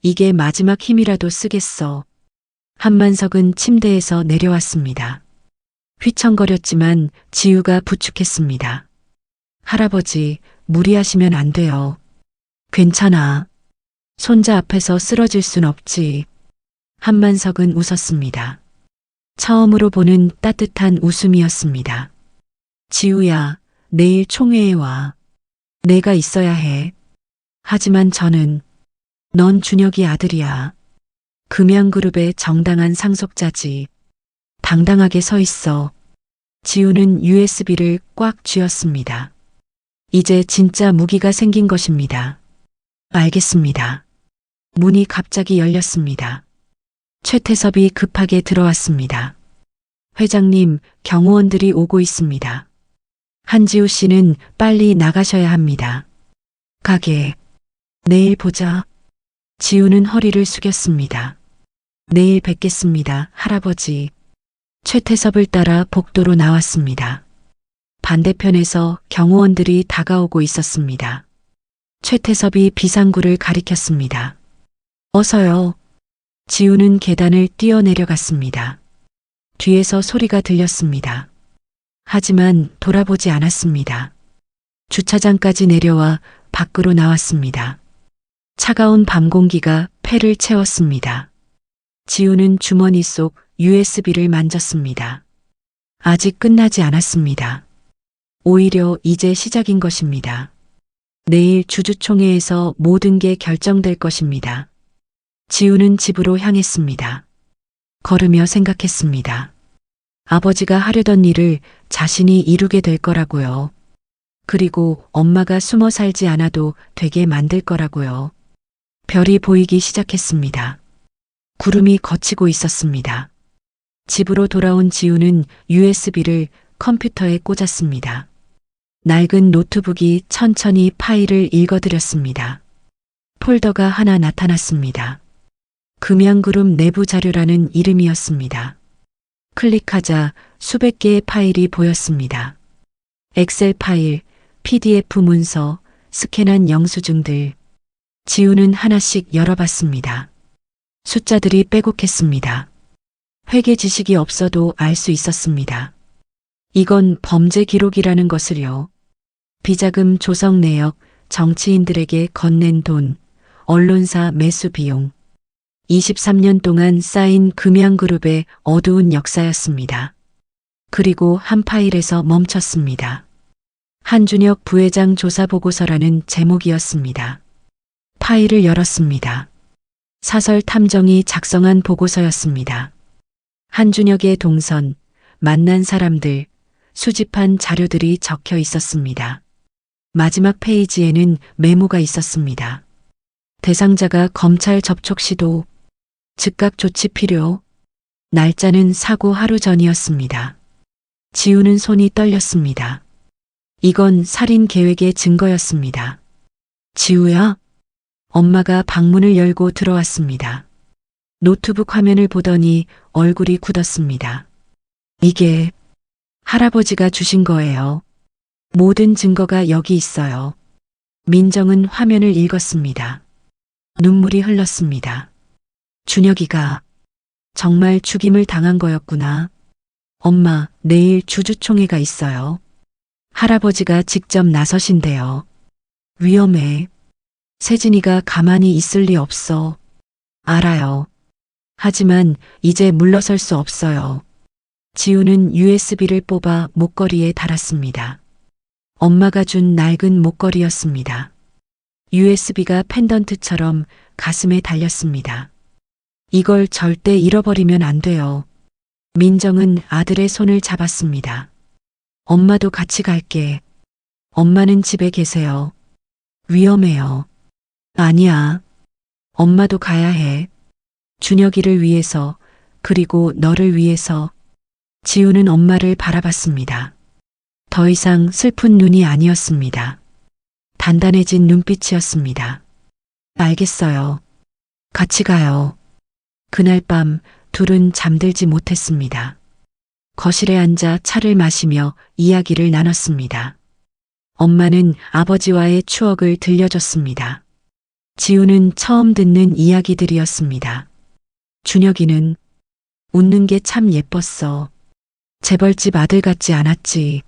이게 마지막 힘이라도 쓰겠어. 한만석은 침대에서 내려왔습니다. 휘청거렸지만 지우가 부축했습니다. 할아버지, 무리하시면 안 돼요. 괜찮아. 손자 앞에서 쓰러질 순 없지. 한만석은 웃었습니다. 처음으로 보는 따뜻한 웃음이었습니다. 지우야, 내일 총회에 와. 내가 있어야 해. 하지만 넌 준혁이 아들이야. 금양그룹의 정당한 상속자지. 당당하게 서 있어. 지우는 USB를 꽉 쥐었습니다. 이제 진짜 무기가 생긴 것입니다. 알겠습니다. 문이 갑자기 열렸습니다. 최태섭이 급하게 들어왔습니다. 회장님, 경호원들이 오고 있습니다. 한지우 씨는 빨리 나가셔야 합니다. 가게. 내일 보자. 지우는 허리를 숙였습니다. 내일 뵙겠습니다, 할아버지. 최태섭을 따라 복도로 나왔습니다. 반대편에서 경호원들이 다가오고 있었습니다. 최태섭이 비상구를 가리켰습니다. 어서요. 지우는 계단을 뛰어내려갔습니다. 뒤에서 소리가 들렸습니다. 하지만 돌아보지 않았습니다. 주차장까지 내려와 밖으로 나왔습니다. 차가운 밤 공기가 폐를 채웠습니다. 지우는 주머니 속 USB를 만졌습니다. 아직 끝나지 않았습니다. 오히려 이제 시작인 것입니다. 내일 주주총회에서 모든 게 결정될 것입니다. 지우는 집으로 향했습니다. 걸으며 생각했습니다. 아버지가 하려던 일을 자신이 이루게 될 거라고요. 그리고 엄마가 숨어 살지 않아도 되게 만들 거라고요. 별이 보이기 시작했습니다. 구름이 걷히고 있었습니다. 집으로 돌아온 지우는 USB를 컴퓨터에 꽂았습니다. 낡은 노트북이 천천히 파일을 읽어드렸습니다. 폴더가 하나 나타났습니다. 금양그룹 내부 자료라는 이름이었습니다. 클릭하자 수백 개의 파일이 보였습니다. 엑셀 파일, PDF 문서, 스캔한 영수증들. 지우는 하나씩 열어봤습니다. 숫자들이 빼곡했습니다. 회계 지식이 없어도 알 수 있었습니다. 이건 범죄 기록이라는 것을요. 비자금 조성 내역, 정치인들에게 건넨 돈, 언론사 매수 비용. 23년 동안 쌓인 금양그룹의 어두운 역사였습니다. 그리고 한 파일에서 멈췄습니다. 한준혁 부회장 조사 보고서라는 제목이었습니다. 파일을 열었습니다. 사설 탐정이 작성한 보고서였습니다. 한준혁의 동선, 만난 사람들, 수집한 자료들이 적혀 있었습니다. 마지막 페이지에는 메모가 있었습니다. 대상자가 검찰 접촉 시도, 즉각 조치 필요. 날짜는 사고 하루 전이었습니다. 지우는 손이 떨렸습니다. 이건 살인 계획의 증거였습니다. 지우야? 엄마가 방문을 열고 들어왔습니다. 노트북 화면을 보더니 얼굴이 굳었습니다. 이게 할아버지가 주신 거예요. 모든 증거가 여기 있어요. 민정은 화면을 읽었습니다. 눈물이 흘렀습니다. 준혁이가 정말 죽임을 당한 거였구나. 엄마, 내일 주주총회가 있어요. 할아버지가 직접 나서신대요. 위험해. 세진이가 가만히 있을 리 없어. 알아요. 하지만 이제 물러설 수 없어요. 지우는 USB를 뽑아 목걸이에 달았습니다. 엄마가 준 낡은 목걸이였습니다. USB가 펜던트처럼 가슴에 달렸습니다. 이걸 절대 잃어버리면 안 돼요. 민정은 아들의 손을 잡았습니다. 엄마도 같이 갈게. 엄마는 집에 계세요. 위험해요. 아니야. 엄마도 가야 해. 준혁이를 위해서, 그리고 너를 위해서. 지우는 엄마를 바라봤습니다. 더 이상 슬픈 눈이 아니었습니다. 단단해진 눈빛이었습니다. 알겠어요. 같이 가요. 그날 밤 둘은 잠들지 못했습니다. 거실에 앉아 차를 마시며 이야기를 나눴습니다. 엄마는 아버지와의 추억을 들려줬습니다. 지우는 처음 듣는 이야기들이었습니다. 준혁이는 웃는 게 참 예뻤어. 재벌집 아들 같지 않았지.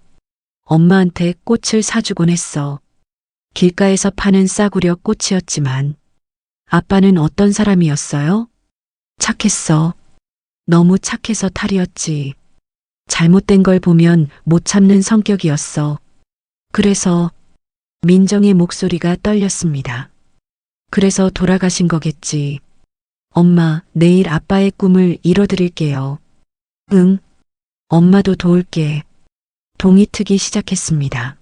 엄마한테 꽃을 사주곤 했어. 길가에서 파는 싸구려 꽃이었지만 아빠는 어떤 사람이었어요? 착했어. 너무 착해서 탈이었지. 잘못된 걸 보면 못 참는 성격이었어. 그래서 민정의 목소리가 떨렸습니다. 그래서 돌아가신 거겠지. 엄마, 내일 아빠의 꿈을 이뤄드릴게요. 응. 엄마도 도울게. 동이 트기 시작했습니다.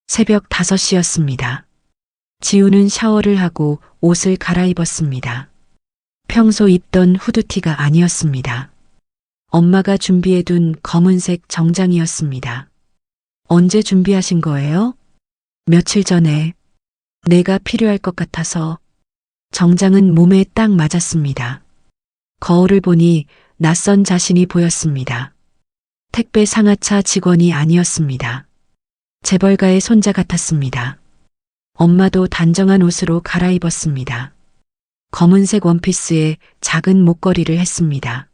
새벽 5시였습니다. 지우는 샤워를 하고 옷을 갈아입었습니다. 평소 입던 후드티가 아니었습니다. 엄마가 준비해둔 검은색 정장이었습니다. 언제 준비하신 거예요? 며칠 전에. 내가 필요할 것 같아서. 정장은 몸에 딱 맞았습니다. 거울을 보니 낯선 자신이 보였습니다. 택배 상하차 직원이 아니었습니다. 재벌가의 손자 같았습니다. 엄마도 단정한 옷으로 갈아입었습니다. 검은색 원피스에 작은 목걸이를 했습니다.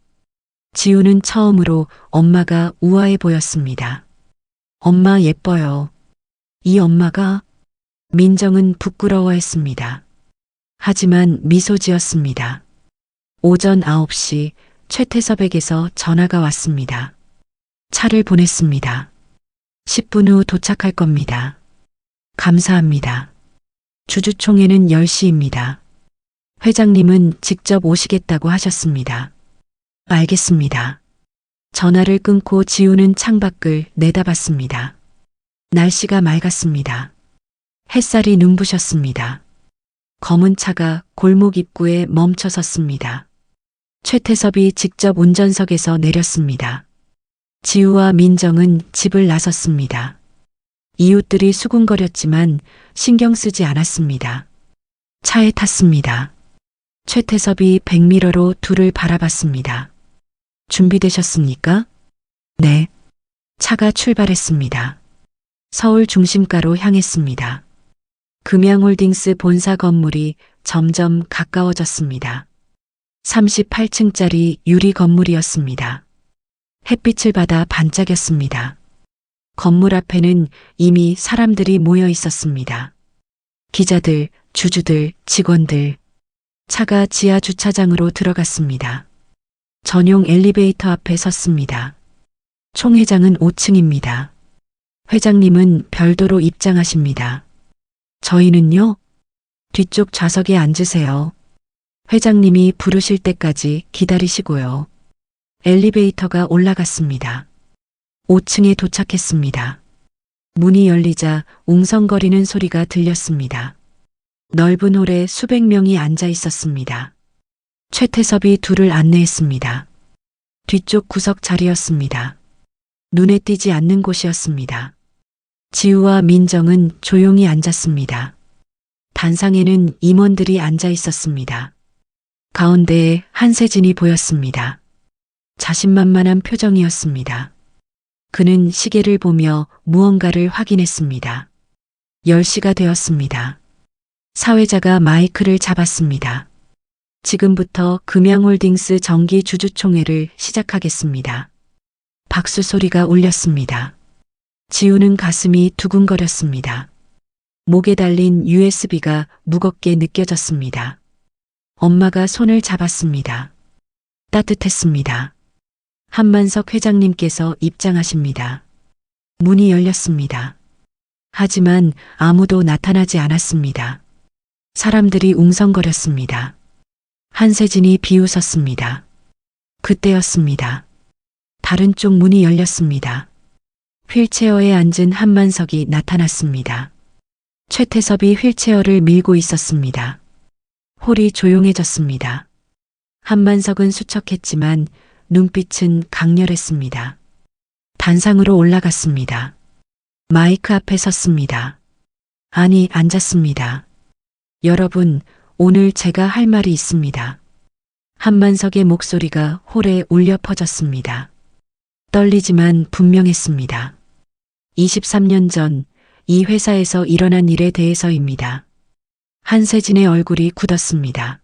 지우는 처음으로 엄마가 우아해 보였습니다. 엄마 예뻐요. 이 엄마가? 민정은 부끄러워했습니다. 하지만 미소 지었습니다. 오전 9시 최태섭에게서 전화가 왔습니다. 차를 보냈습니다. 10분 후 도착할 겁니다. 감사합니다. 주주총회는 10시입니다. 회장님은 직접 오시겠다고 하셨습니다. 알겠습니다. 전화를 끊고 지우는 창밖을 내다봤습니다. 날씨가 맑았습니다. 햇살이 눈부셨습니다. 검은 차가 골목 입구에 멈춰 섰습니다. 최태섭이 직접 운전석에서 내렸습니다. 지우와 민정은 집을 나섰습니다. 이웃들이 수군거렸지만 신경 쓰지 않았습니다. 차에 탔습니다. 최태섭이 백미러로 둘을 바라봤습니다. 준비되셨습니까? 네. 차가 출발했습니다. 서울 중심가로 향했습니다. 금양홀딩스 본사 건물이 점점 가까워졌습니다. 38층짜리 유리 건물이었습니다. 햇빛을 받아 반짝였습니다. 건물 앞에는 이미 사람들이 모여 있었습니다. 기자들, 주주들, 직원들. 차가 지하 주차장으로 들어갔습니다. 전용 엘리베이터 앞에 섰습니다. 총 회장은 5층입니다. 회장님은 별도로 입장하십니다. 저희는요? 뒤쪽 좌석에 앉으세요. 회장님이 부르실 때까지 기다리시고요. 엘리베이터가 올라갔습니다. 5층에 도착했습니다. 문이 열리자 웅성거리는 소리가 들렸습니다. 넓은 홀에 수백 명이 앉아 있었습니다. 최태섭이 둘을 안내했습니다. 뒤쪽 구석 자리였습니다. 눈에 띄지 않는 곳이었습니다. 지우와 민정은 조용히 앉았습니다. 단상에는 임원들이 앉아 있었습니다. 가운데에 한세진이 보였습니다. 자신만만한 표정이었습니다. 그는 시계를 보며 무언가를 확인했습니다. 10시가 되었습니다. 사회자가 마이크를 잡았습니다. 지금부터 금양홀딩스 정기 주주총회를 시작하겠습니다. 박수 소리가 울렸습니다. 지우는 가슴이 두근거렸습니다. 목에 달린 USB가 무겁게 느껴졌습니다. 엄마가 손을 잡았습니다. 따뜻했습니다. 한만석 회장님께서 입장하십니다. 문이 열렸습니다. 하지만 아무도 나타나지 않았습니다. 사람들이 웅성거렸습니다. 한세진이 비웃었습니다. 그때였습니다. 다른 쪽 문이 열렸습니다. 휠체어에 앉은 한만석이 나타났습니다. 최태섭이 휠체어를 밀고 있었습니다. 홀이 조용해졌습니다. 한만석은 수척했지만 눈빛은 강렬했습니다. 단상으로 올라갔습니다. 마이크 앞에 섰습니다. 아니, 앉았습니다. 여러분, 오늘 제가 할 말이 있습니다. 한만석의 목소리가 홀에 울려 퍼졌습니다. 떨리지만 분명했습니다. 23년 전 이 회사에서 일어난 일에 대해서입니다. 한세진의 얼굴이 굳었습니다.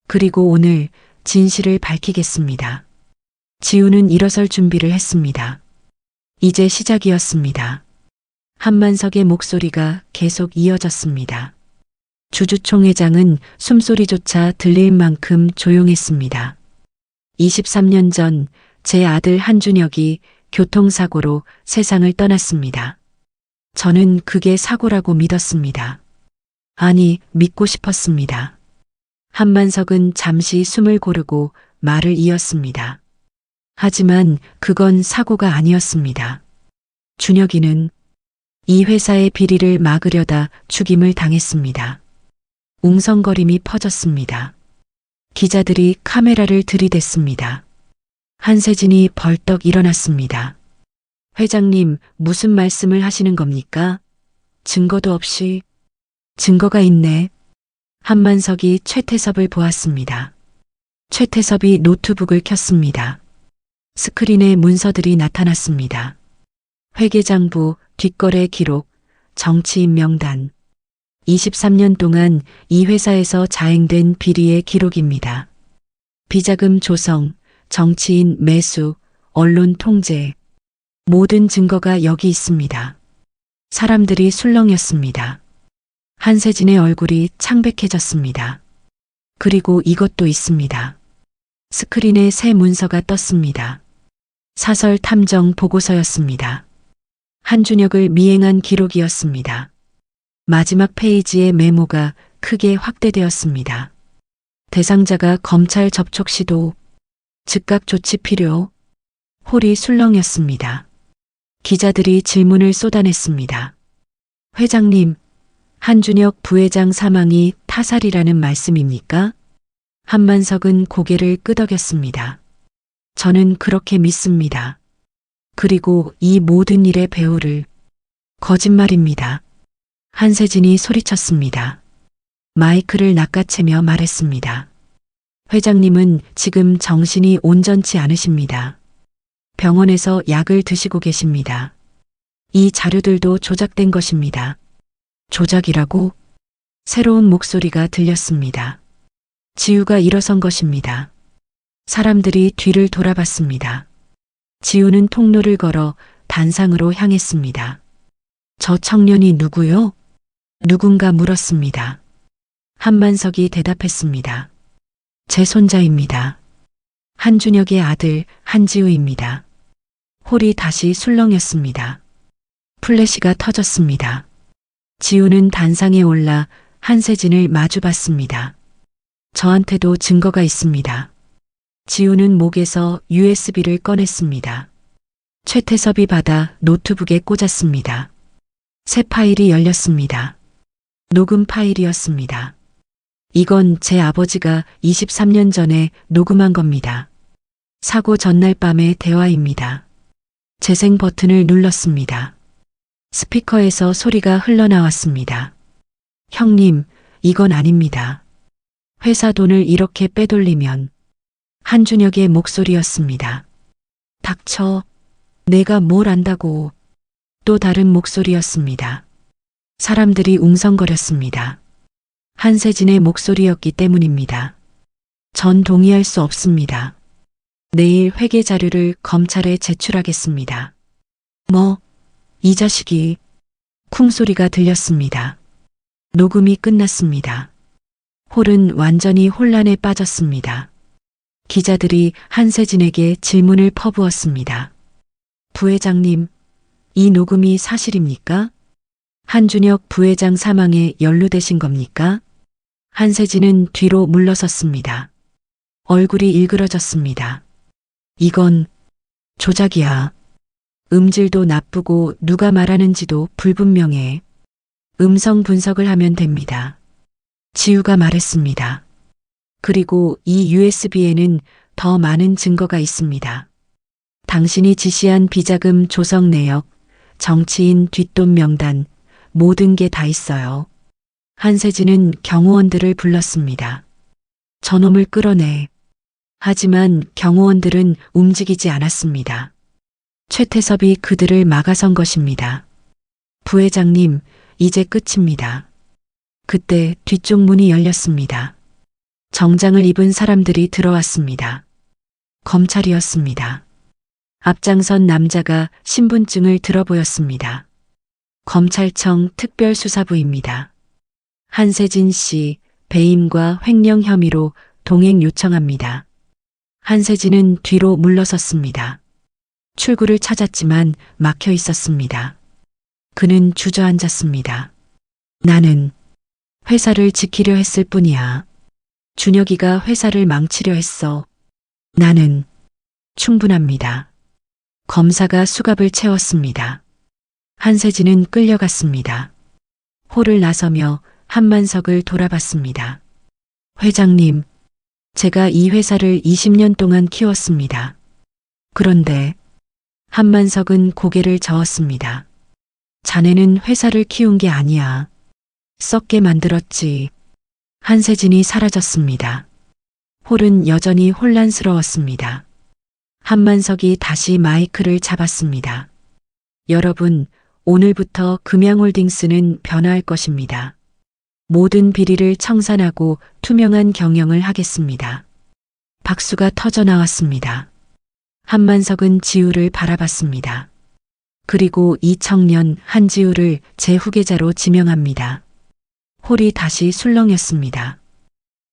그리고 오늘 진실을 밝히겠습니다. 지우는 일어설 준비를 했습니다. 이제 시작이었습니다. 한만석의 목소리가 계속 이어졌습니다. 주주총 회장은 숨소리조차 들릴 만큼 조용했습니다. 23년 전 제 아들 한준혁이 교통사고로 세상을 떠났습니다. 저는 그게 사고라고 믿었습니다. 아니, 믿고 싶었습니다. 한만석은 잠시 숨을 고르고 말을 이었습니다. 하지만 그건 사고가 아니었습니다. 준혁이는 이 회사의 비리를 막으려다 죽임을 당했습니다. 웅성거림이 퍼졌습니다. 기자들이 카메라를 들이댔습니다. 한세진이 벌떡 일어났습니다. 회장님, 무슨 말씀을 하시는 겁니까? 증거도 없이. 증거가 있네. 한만석이 최태섭을 보았습니다. 최태섭이 노트북을 켰습니다. 스크린에 문서들이 나타났습니다. 회계장부, 뒷거래 기록, 정치인 명단. 23년 동안 이 회사에서 자행된 비리의 기록입니다. 비자금 조성, 정치인 매수, 언론 통제. 모든 증거가 여기 있습니다. 사람들이 술렁였습니다. 한세진의 얼굴이 창백해졌습니다. 그리고 이것도 있습니다. 스크린에 새 문서가 떴습니다. 사설 탐정 보고서였습니다. 한준혁을 미행한 기록이었습니다. 마지막 페이지의 메모가 크게 확대되었습니다. 대상자가 검찰 접촉 시도, 즉각 조치 필요. 홀이 술렁였습니다. 기자들이 질문을 쏟아냈습니다. 회장님, 한준혁 부회장 사망이 타살이라는 말씀입니까? 한만석은 고개를 끄덕였습니다. 저는 그렇게 믿습니다. 그리고 이 모든 일의 배후를 거짓말입니다. 한세진이 소리쳤습니다. 마이크를 낚아채며 말했습니다. 회장님은 지금 정신이 온전치 않으십니다. 병원에서 약을 드시고 계십니다. 이 자료들도 조작된 것입니다. 조작이라고? 새로운 목소리가 들렸습니다. 지우가 일어선 것입니다. 사람들이 뒤를 돌아봤습니다. 지우는 통로를 걸어 단상으로 향했습니다. 저 청년이 누구요? 누군가 물었습니다. 한만석이 대답했습니다. 제 손자입니다. 한준혁의 아들 한지우입니다. 홀이 다시 술렁였습니다. 플래시가 터졌습니다. 지우는 단상에 올라 한세진을 마주봤습니다. 저한테도 증거가 있습니다. 지우는 목에서 USB를 꺼냈습니다. 최태섭이 받아 노트북에 꽂았습니다. 새 파일이 열렸습니다. 녹음 파일이었습니다. 이건 제 아버지가 23년 전에 녹음한 겁니다. 사고 전날 밤의 대화입니다. 재생 버튼을 눌렀습니다. 스피커에서 소리가 흘러나왔습니다. 형님, 이건 아닙니다. 회사 돈을 이렇게 빼돌리면. 한준혁의 목소리였습니다. 닥쳐. 내가 뭘 안다고. 또 다른 목소리였습니다. 사람들이 웅성거렸습니다. 한세진의 목소리였기 때문입니다. 전 동의할 수 없습니다. 내일 회계 자료를 검찰에 제출하겠습니다. 뭐, 이 자식이. 쿵소리가 들렸습니다. 녹음이 끝났습니다. 홀은 완전히 혼란에 빠졌습니다. 기자들이 한세진에게 질문을 퍼부었습니다. 부회장님, 이 녹음이 사실입니까? 한준혁 부회장 사망에 연루되신 겁니까? 한세진은 뒤로 물러섰습니다. 얼굴이 일그러졌습니다. 이건 조작이야. 음질도 나쁘고 누가 말하는지도 불분명해. 음성 분석을 하면 됩니다. 지우가 말했습니다. 그리고 이 USB에는 더 많은 증거가 있습니다. 당신이 지시한 비자금 조성 내역, 정치인 뒷돈 명단, 모든 게 다 있어요. 한세진은 경호원들을 불렀습니다. 저놈을 끌어내. 하지만 경호원들은 움직이지 않았습니다. 최태섭이 그들을 막아선 것입니다. 부회장님, 이제 끝입니다. 그때 뒤쪽 문이 열렸습니다. 정장을 입은 사람들이 들어왔습니다. 검찰이었습니다. 앞장선 남자가 신분증을 들어보였습니다. 검찰청 특별수사부입니다. 한세진 씨, 배임과 횡령 혐의로 동행 요청합니다. 한세진은 뒤로 물러섰습니다. 출구를 찾았지만 막혀 있었습니다. 그는 주저앉았습니다. 나는 회사를 지키려 했을 뿐이야. 준혁이가 회사를 망치려 했어. 나는 충분합니다. 검사가 수갑을 채웠습니다. 한세진은 끌려갔습니다. 홀을 나서며 한만석을 돌아봤습니다. 회장님, 제가 이 회사를 20년 동안 키웠습니다. 그런데 한만석은 고개를 저었습니다. 자네는 회사를 키운 게 아니야. 썩게 만들었지. 한세진이 사라졌습니다. 홀은 여전히 혼란스러웠습니다. 한만석이 다시 마이크를 잡았습니다. 여러분, 오늘부터 금양홀딩스는 변화할 것입니다. 모든 비리를 청산하고 투명한 경영을 하겠습니다. 박수가 터져 나왔습니다. 한만석은 지우를 바라봤습니다. 그리고 이 청년 한지우를 제 후계자로 지명합니다. 홀이 다시 술렁였습니다.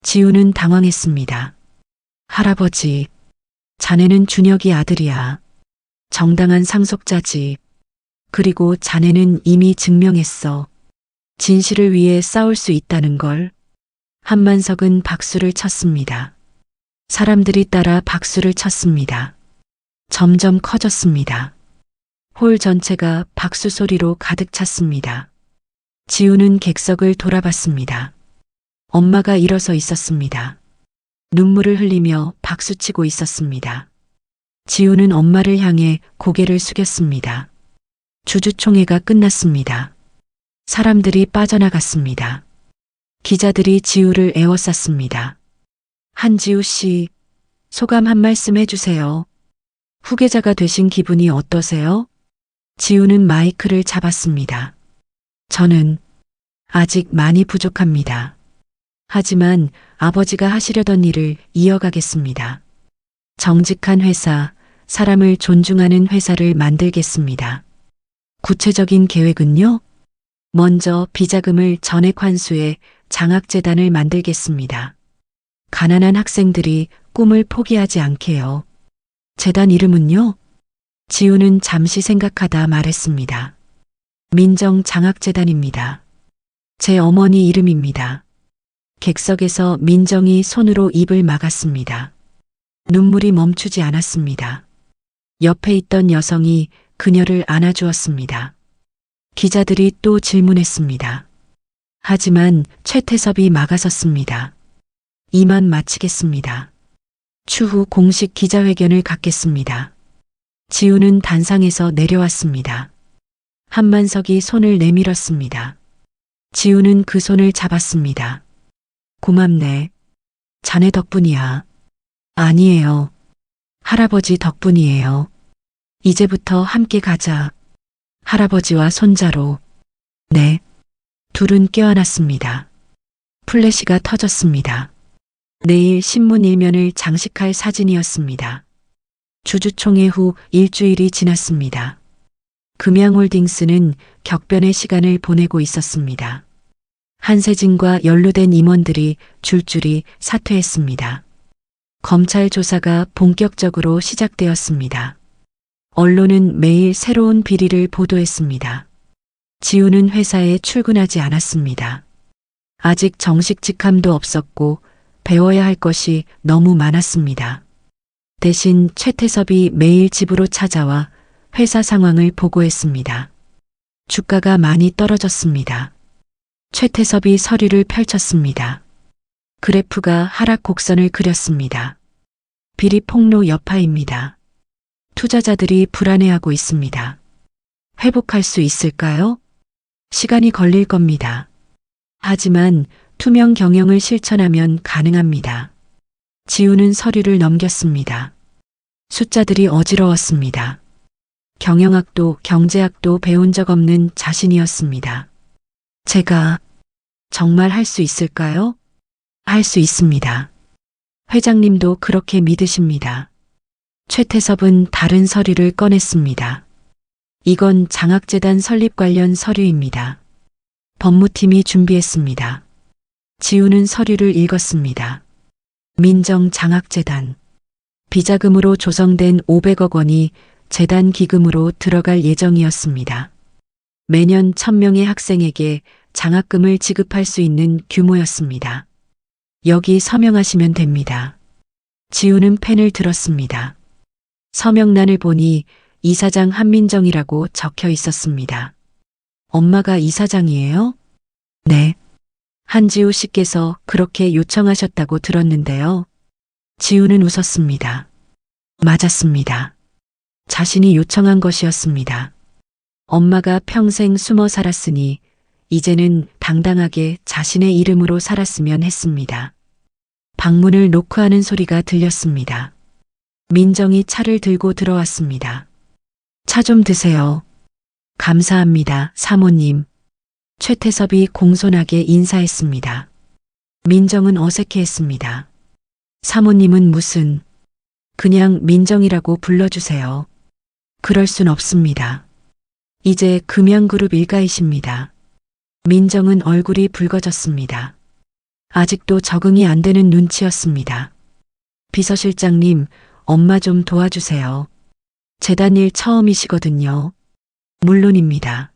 지우는 당황했습니다. 할아버지, 자네는 준혁이 아들이야. 정당한 상속자지. 그리고 자네는 이미 증명했어. 진실을 위해 싸울 수 있다는 걸. 한만석은 박수를 쳤습니다. 사람들이 따라 박수를 쳤습니다. 점점 커졌습니다. 홀 전체가 박수 소리로 가득 찼습니다. 지우는 객석을 돌아봤습니다. 엄마가 일어서 있었습니다. 눈물을 흘리며 박수치고 있었습니다. 지우는 엄마를 향해 고개를 숙였습니다. 주주총회가 끝났습니다. 사람들이 빠져나갔습니다. 기자들이 지우를 에워쌌습니다. 한지우 씨, 소감 한 말씀 해주세요. 후계자가 되신 기분이 어떠세요? 지우는 마이크를 잡았습니다. 저는 아직 많이 부족합니다. 하지만 아버지가 하시려던 일을 이어가겠습니다. 정직한 회사, 사람을 존중하는 회사를 만들겠습니다. 구체적인 계획은요? 먼저 비자금을 전액 환수해 장학재단을 만들겠습니다. 가난한 학생들이 꿈을 포기하지 않게요. 재단 이름은요? 지우는 잠시 생각하다 말했습니다. 민정장학재단입니다. 제 어머니 이름입니다. 객석에서 민정이 손으로 입을 막았습니다. 눈물이 멈추지 않았습니다. 옆에 있던 여성이 그녀를 안아주었습니다. 기자들이 또 질문했습니다. 하지만 최태섭이 막아섰습니다. 이만 마치겠습니다. 추후 공식 기자회견을 갖겠습니다. 지우는 단상에서 내려왔습니다. 한만석이 손을 내밀었습니다. 지우는 그 손을 잡았습니다. 고맙네. 자네 덕분이야. 아니에요. 할아버지 덕분이에요. 이제부터 함께 가자. 할아버지와 손자로. 네. 둘은 껴안았습니다. 플래시가 터졌습니다. 내일 신문 일면을 장식할 사진이었습니다. 주주총회 후 일주일이 지났습니다. 금양홀딩스는 격변의 시간을 보내고 있었습니다. 한세진과 연루된 임원들이 줄줄이 사퇴했습니다. 검찰 조사가 본격적으로 시작되었습니다. 언론은 매일 새로운 비리를 보도했습니다. 지우는 회사에 출근하지 않았습니다. 아직 정식 직함도 없었고 배워야 할 것이 너무 많았습니다. 대신 최태섭이 매일 집으로 찾아와 회사 상황을 보고했습니다. 주가가 많이 떨어졌습니다. 최태섭이 서류를 펼쳤습니다. 그래프가 하락 곡선을 그렸습니다. 비리 폭로 여파입니다. 투자자들이 불안해하고 있습니다. 회복할 수 있을까요? 시간이 걸릴 겁니다. 하지만 투명 경영을 실천하면 가능합니다. 지우는 서류를 넘겼습니다. 숫자들이 어지러웠습니다. 경영학도 경제학도 배운 적 없는 자신이었습니다. 제가 정말 할 수 있을까요? 할 수 있습니다. 회장님도 그렇게 믿으십니다. 최태섭은 다른 서류를 꺼냈습니다. 이건 장학재단 설립 관련 서류입니다. 법무팀이 준비했습니다. 지우는 서류를 읽었습니다. 민정장학재단. 비자금으로 조성된 500억 원이 재단 기금으로 들어갈 예정이었습니다. 매년 1000명의 학생에게 장학금을 지급할 수 있는 규모였습니다. 여기 서명하시면 됩니다. 지우는 펜을 들었습니다. 서명란을 보니 이사장 한민정이라고 적혀 있었습니다. 엄마가 이사장이에요? 네. 한지우 씨께서 그렇게 요청하셨다고 들었는데요. 지우는 웃었습니다. 맞았습니다. 자신이 요청한 것이었습니다. 엄마가 평생 숨어 살았으니 이제는 당당하게 자신의 이름으로 살았으면 했습니다. 방문을 노크하는 소리가 들렸습니다. 민정이 차를 들고 들어왔습니다. 차 좀 드세요. 감사합니다, 사모님. 최태섭이 공손하게 인사했습니다. 민정은 어색해했습니다. 사모님은 무슨, 그냥 민정이라고 불러주세요. 그럴 순 없습니다. 이제 금양그룹 일가이십니다. 민정은 얼굴이 붉어졌습니다. 아직도 적응이 안 되는 눈치였습니다. 비서실장님, 엄마 좀 도와주세요. 재단 일 처음이시거든요. 물론입니다.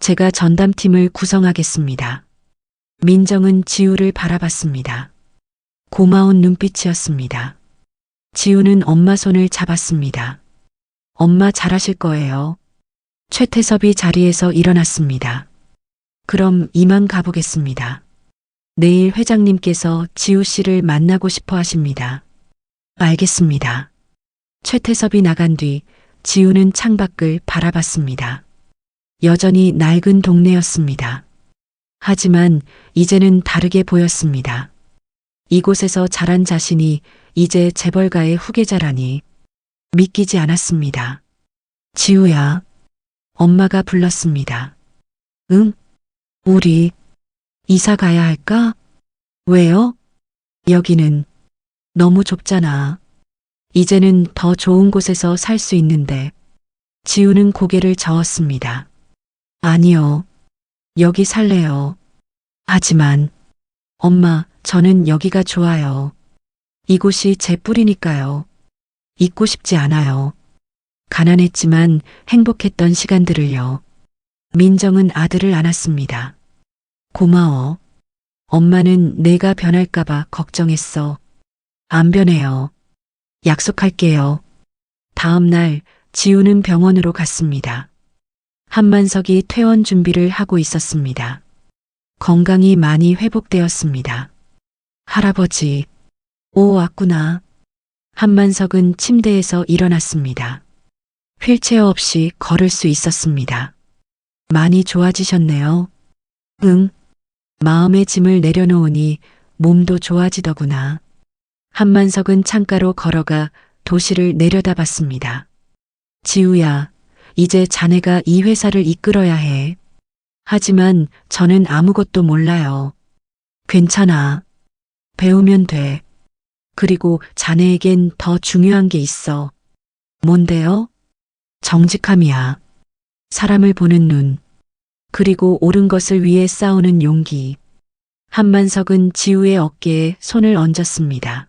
제가 전담팀을 구성하겠습니다. 민정은 지우를 바라봤습니다. 고마운 눈빛이었습니다. 지우는 엄마 손을 잡았습니다. 엄마 잘하실 거예요. 최태섭이 자리에서 일어났습니다. 그럼 이만 가보겠습니다. 내일 회장님께서 지우 씨를 만나고 싶어 하십니다. 알겠습니다. 최태섭이 나간 뒤 지우는 창밖을 바라봤습니다. 여전히 낡은 동네였습니다. 하지만 이제는 다르게 보였습니다. 이곳에서 자란 자신이 이제 재벌가의 후계자라니 믿기지 않았습니다. 지우야, 엄마가 불렀습니다. 응? 우리 이사 가야 할까? 왜요? 여기는 너무 좁잖아. 이제는 더 좋은 곳에서 살 수 있는데. 지우는 고개를 저었습니다. 아니요. 여기 살래요. 하지만 엄마, 저는 여기가 좋아요. 이곳이 제 뿌리니까요. 잊고 싶지 않아요. 가난했지만 행복했던 시간들을요. 민정은 아들을 안았습니다. 고마워. 엄마는 내가 변할까봐 걱정했어. 안 변해요. 약속할게요. 다음 날 지우는 병원으로 갔습니다. 한만석이 퇴원 준비를 하고 있었습니다. 건강이 많이 회복되었습니다. 할아버지, 오, 왔구나. 한만석은 침대에서 일어났습니다. 휠체어 없이 걸을 수 있었습니다. 많이 좋아지셨네요. 응. 마음의 짐을 내려놓으니 몸도 좋아지더구나. 한만석은 창가로 걸어가 도시를 내려다봤습니다. 지우야, 이제 자네가 이 회사를 이끌어야 해. 하지만 저는 아무것도 몰라요. 괜찮아. 배우면 돼. 그리고 자네에겐 더 중요한 게 있어. 뭔데요? 정직함이야. 사람을 보는 눈. 그리고 옳은 것을 위해 싸우는 용기. 한만석은 지우의 어깨에 손을 얹었습니다.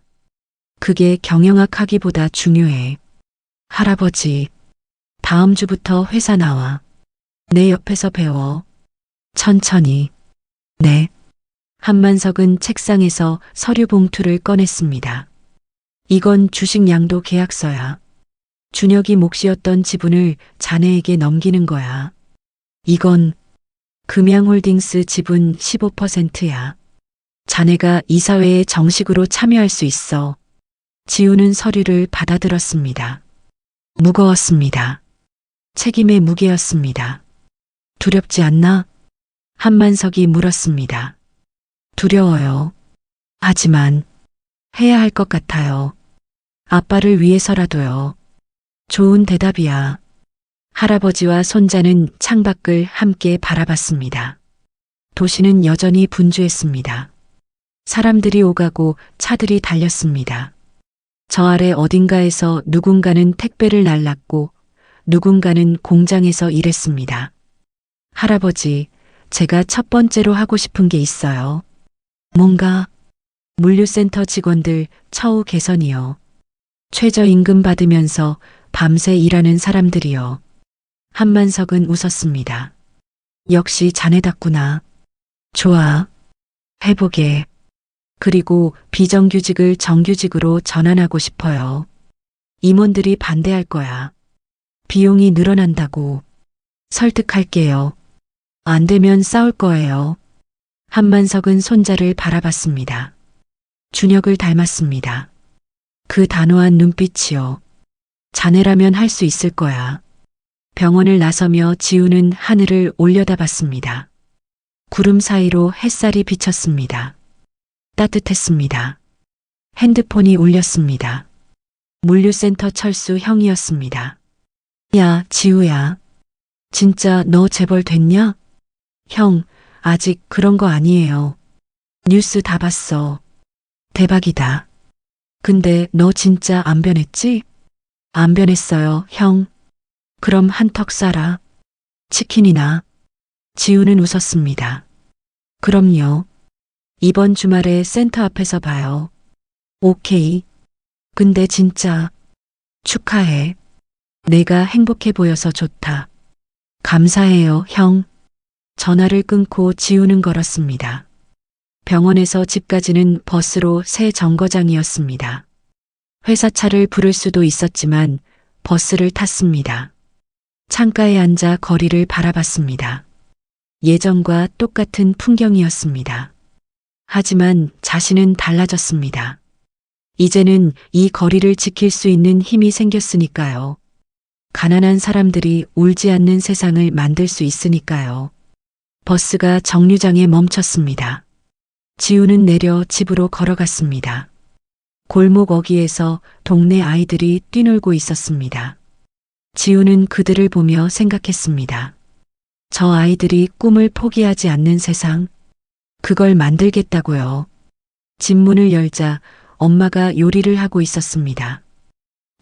그게 경영학 하기보다 중요해. 할아버지, 다음 주부터 회사 나와. 내 옆에서 배워. 천천히. 네. 한만석은 책상에서 서류 봉투를 꺼냈습니다. 이건 주식 양도 계약서야. 준혁이 몫이었던 지분을 자네에게 넘기는 거야. 이건 금양홀딩스 지분 15%야. 자네가 이사회에 정식으로 참여할 수 있어. 지우는 서류를 받아들었습니다. 무거웠습니다. 책임의 무게였습니다. 두렵지 않나? 한만석이 물었습니다. 두려워요. 하지만 해야 할 것 같아요. 아빠를 위해서라도요. 좋은 대답이야. 할아버지와 손자는 창밖을 함께 바라봤습니다. 도시는 여전히 분주했습니다. 사람들이 오가고 차들이 달렸습니다. 저 아래 어딘가에서 누군가는 택배를 날랐고 누군가는 공장에서 일했습니다. 할아버지, 제가 첫 번째로 하고 싶은 게 있어요. 뭔가? 물류센터 직원들 처우 개선이요. 최저임금 받으면서 밤새 일하는 사람들이요. 한만석은 웃었습니다. 역시 자네답구나. 좋아. 해보게. 그리고 비정규직을 정규직으로 전환하고 싶어요. 임원들이 반대할 거야. 비용이 늘어난다고. 설득할게요. 안 되면 싸울 거예요. 한만석은 손자를 바라봤습니다. 준혁을 닮았습니다. 그 단호한 눈빛이요. 자네라면 할 수 있을 거야. 병원을 나서며 지우는 하늘을 올려다봤습니다. 구름 사이로 햇살이 비쳤습니다. 따뜻했습니다. 핸드폰이 울렸습니다. 물류센터 철수 형이었습니다. 야, 지우야. 진짜 너 재벌 됐냐? 형, 아직 그런 거 아니에요. 뉴스 다 봤어. 대박이다. 근데 너 진짜 안 변했지? 안 변했어요, 형. 그럼 한턱 쏴라. 치킨이나. 지우는 웃었습니다. 그럼요. 이번 주말에 센터 앞에서 봐요. 오케이. 근데 진짜 축하해. 내가 행복해 보여서 좋다. 감사해요, 형. 전화를 끊고 지우는 걸었습니다. 병원에서 집까지는 버스로 새 정거장이었습니다. 회사 차를 부를 수도 있었지만 버스를 탔습니다. 창가에 앉아 거리를 바라봤습니다. 예전과 똑같은 풍경이었습니다. 하지만 자신은 달라졌습니다. 이제는 이 거리를 지킬 수 있는 힘이 생겼으니까요. 가난한 사람들이 울지 않는 세상을 만들 수 있으니까요. 버스가 정류장에 멈췄습니다. 지우는 내려 집으로 걸어갔습니다. 골목 어귀에서 동네 아이들이 뛰놀고 있었습니다. 지우는 그들을 보며 생각했습니다. 저 아이들이 꿈을 포기하지 않는 세상, 그걸 만들겠다고요. 집 문을 열자 엄마가 요리를 하고 있었습니다.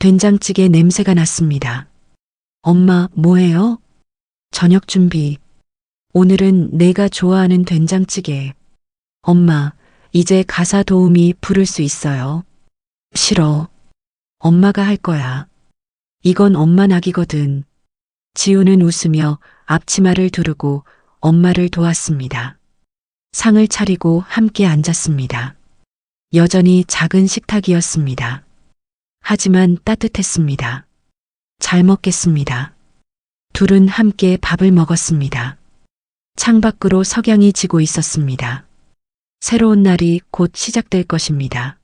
된장찌개 냄새가 났습니다. 엄마, 뭐해요? 저녁 준비. 오늘은 내가 좋아하는 된장찌개. 엄마, 이제 가사 도우미 부를 수 있어요. 싫어. 엄마가 할 거야. 이건 엄마 낙이거든. 지우는 웃으며 앞치마를 두르고 엄마를 도왔습니다. 상을 차리고 함께 앉았습니다. 여전히 작은 식탁이었습니다. 하지만 따뜻했습니다. 잘 먹겠습니다. 둘은 함께 밥을 먹었습니다. 창밖으로 석양이 지고 있었습니다. 새로운 날이 곧 시작될 것입니다.